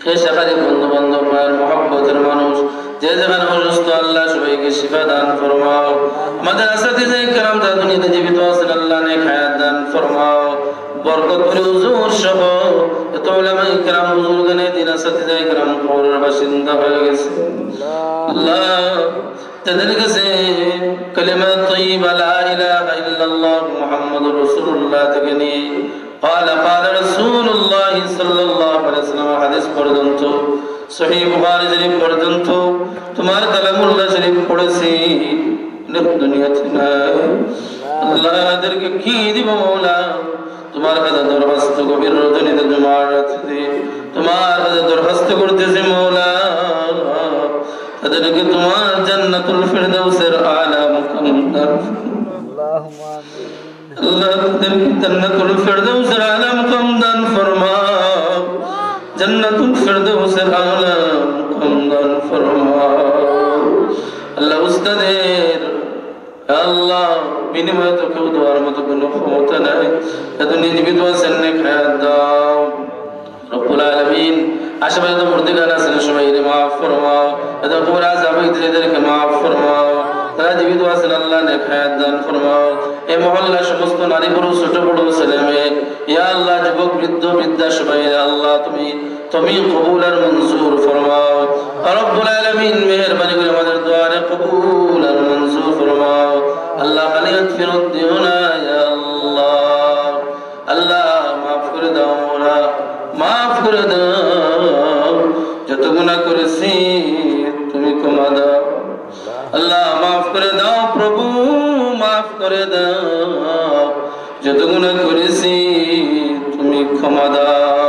খেসাকারী বন্ধু বান্ধব মায়ের মহব্বতের মানুষ যে যেখানে অসুস্থ আল্লাহ সবাইকে শিফা দান ফরমাও আমাদের আসাতিজে কেরাম যারা দুনিয়াতে জীবিত আছেন আল্লাহ নেক হায়াত দান ফরমাও বরকত করে হুজুর সহ এত উলামায়ে কেরাম বুজুর্গানে দিন আসাতিজে কেরাম কবরের বাসিন্দা হয়ে গেছে আল্লাহ তাদের কাছে কালিমা তাইয়্যিবা লা ইলাহা ইল্লাল্লাহ মুহাম্মাদুর রাসূলুল্লাহ থেকে নিয়ে قال رسول الله صلى الله عليه وسلم حديث পর্যন্ত সহিহ বুখারী শরীফ পর্যন্ত তোমার কালামুল্লাহ শরীফ পড়েছি দুনিয়াতে না আল্লাহ তাদেরকে কি দিব মওলা তোমার কাছে দরখাস্ত গভীর রজনীতে জুমার রাতে তোমার কাছে দরখাস্ত করতেছি মওলা তাদেরকে তোমার জান্নাতুল ফিরদাউসের আলা মুকাম দান আল্লাহুম্মা আমিন আল্লাহ তাদেরকে জান্নাতুল ফিরদাউসের আলা মুকাম দান ফরমাও জান্নাতুল ফিরদাউসের আলা মুকাম দান ফরমাও আল্লাহ উস্তাদের আল্লাহ বিনিময়ে তো কেউ দেওয়ার মতো কোনো ক্ষমতা নাই এত নিজবিত আছেন নেক হায়াত দাও রব্বুল আলামিন আশেপাশে তো মুর্দিগান আছেন সবাইকে মাফ ফরমাও এত কবর আযাব এদেরকে মাফ ফরমাও তারা জীবিত আছেন আল্লাহ নেক হায়াত দান ফরমাও এই মহল্লার সমস্ত নারী পুরুষ ছোট বড় ছেলে মেয়ে ইয়া আল্লাহ যুবক বৃদ্ধ বৃদ্ধা সবাই আল্লাহ তুমি কবুল আর মঞ্জুর ফরমাও রব্বুল আলামিন মেহেরবানি করে আমাদের দোয়ারে কবুল আর মঞ্জুর ফরমাও আল্লাহ খালিয়াত ফেরত দিও না ইয়া আল্লাহ আল্লাহ মাফ করে দাও মোরা মাফ করে দাও যত গুনাহ করেছি তুমি ক্ষমা দাও আল্লাহ মাফ করে দাও প্রভু মাফ করে দাও যত গুনাহ করেছি তুমি ক্ষমা দাও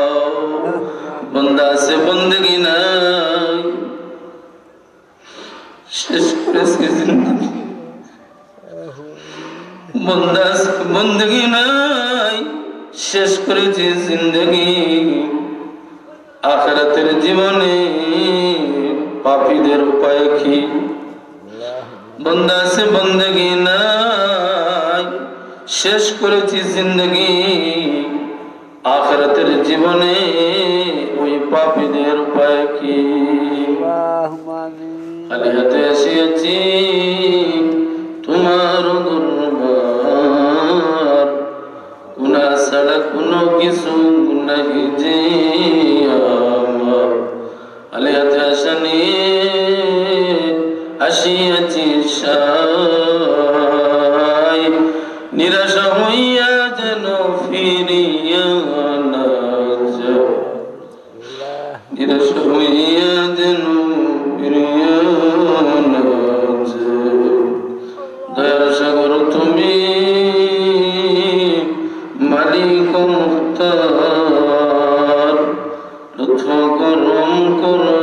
বান্দা সে বندگی নাই শেষ করেছি জিন্দেগি বান্দা সে বندگی নাই শেষ করেছি জিন্দেগি আখিরাতের জীবনে পাপীদের উপায় কি বান্দা সে বندگی নাই শেষ করেছি জিন্দেগি আখিরাতের জীবনে ওই পাপীদের উপায় কি খালি হাতে এসেছি তোমার দরবার গুনাহ ছাড়া কোনো কিছু নাই যে আমার খালি হাতে আসা নিয়ে আসিয়াছি সাই নিরাশা হইয়া যেন ফিরিয়া না যাও নিরাশা হইয়া যেন ফিরিয়া না যাও দয়ার সাগর তুমি মালিক মুখতার লুৎফ করম করো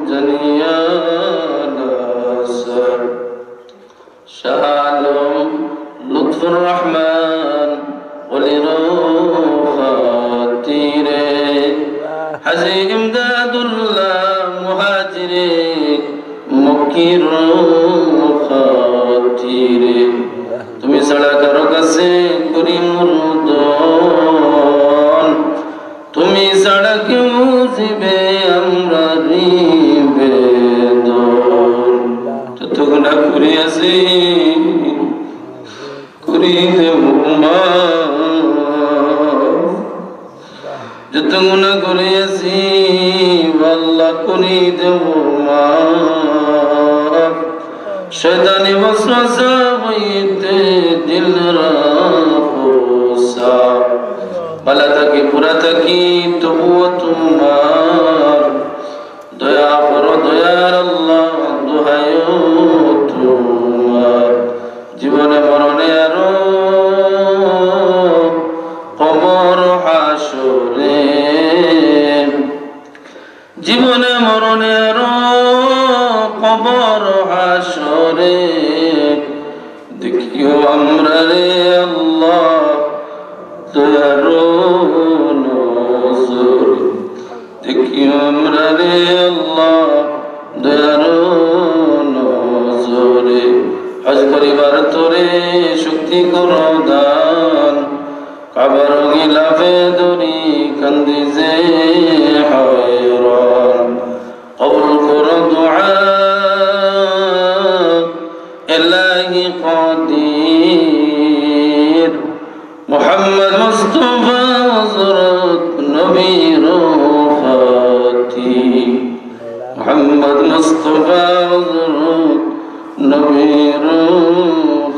জানিয়া শাহ আলম লুৎফুর রহমান খাতিরে হাজী ইমদাদুল্লাহ মুহাজিরে মক্কির খাতিরে তুমি ছাড়া কারো কাছে করি মুরুদন তুমি ছাড়া কেউ জিবে আমরা নিবেদন যত গুনাহ করিয়াছি করি দেব যত গুনাহ করিয়াছি আল্লাহ করি দেব শয়তানি ওয়াসওয়াসা হইতে দিল রাখো সাফ ভালো থাকি পুরা থাকি তবুও তোমার দয়া করো দয়ার আল্লাহ দোহাই তোমার জীবনে মরণে আরো কবর হাসরে জীবনে মরণে আরো কবর হাসরে দেখিও আমরা রে আল্লাহ দয়ার নজর দেখিও আমরা রে আল্লাহ দয়ার নজরে হজ করিবার তোরে শক্তি করো দান কাবার গিলাফে দরি কান্দি যে হায়রান কবুল করো দুআ ইলাহি কাদির মুহাম্মদ মুস্তাফা হযরত নবীর খাতি মুহাম্মদ মুস্তাফা হযরত নবীর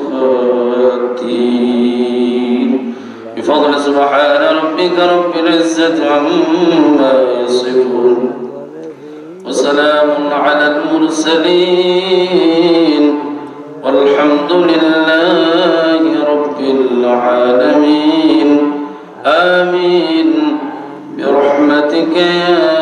খাতি بفضل سبحان ربك رب العزة عما يصفون وسلام على المرسلين والحمد لله رب العالمين آمين برحمتك يا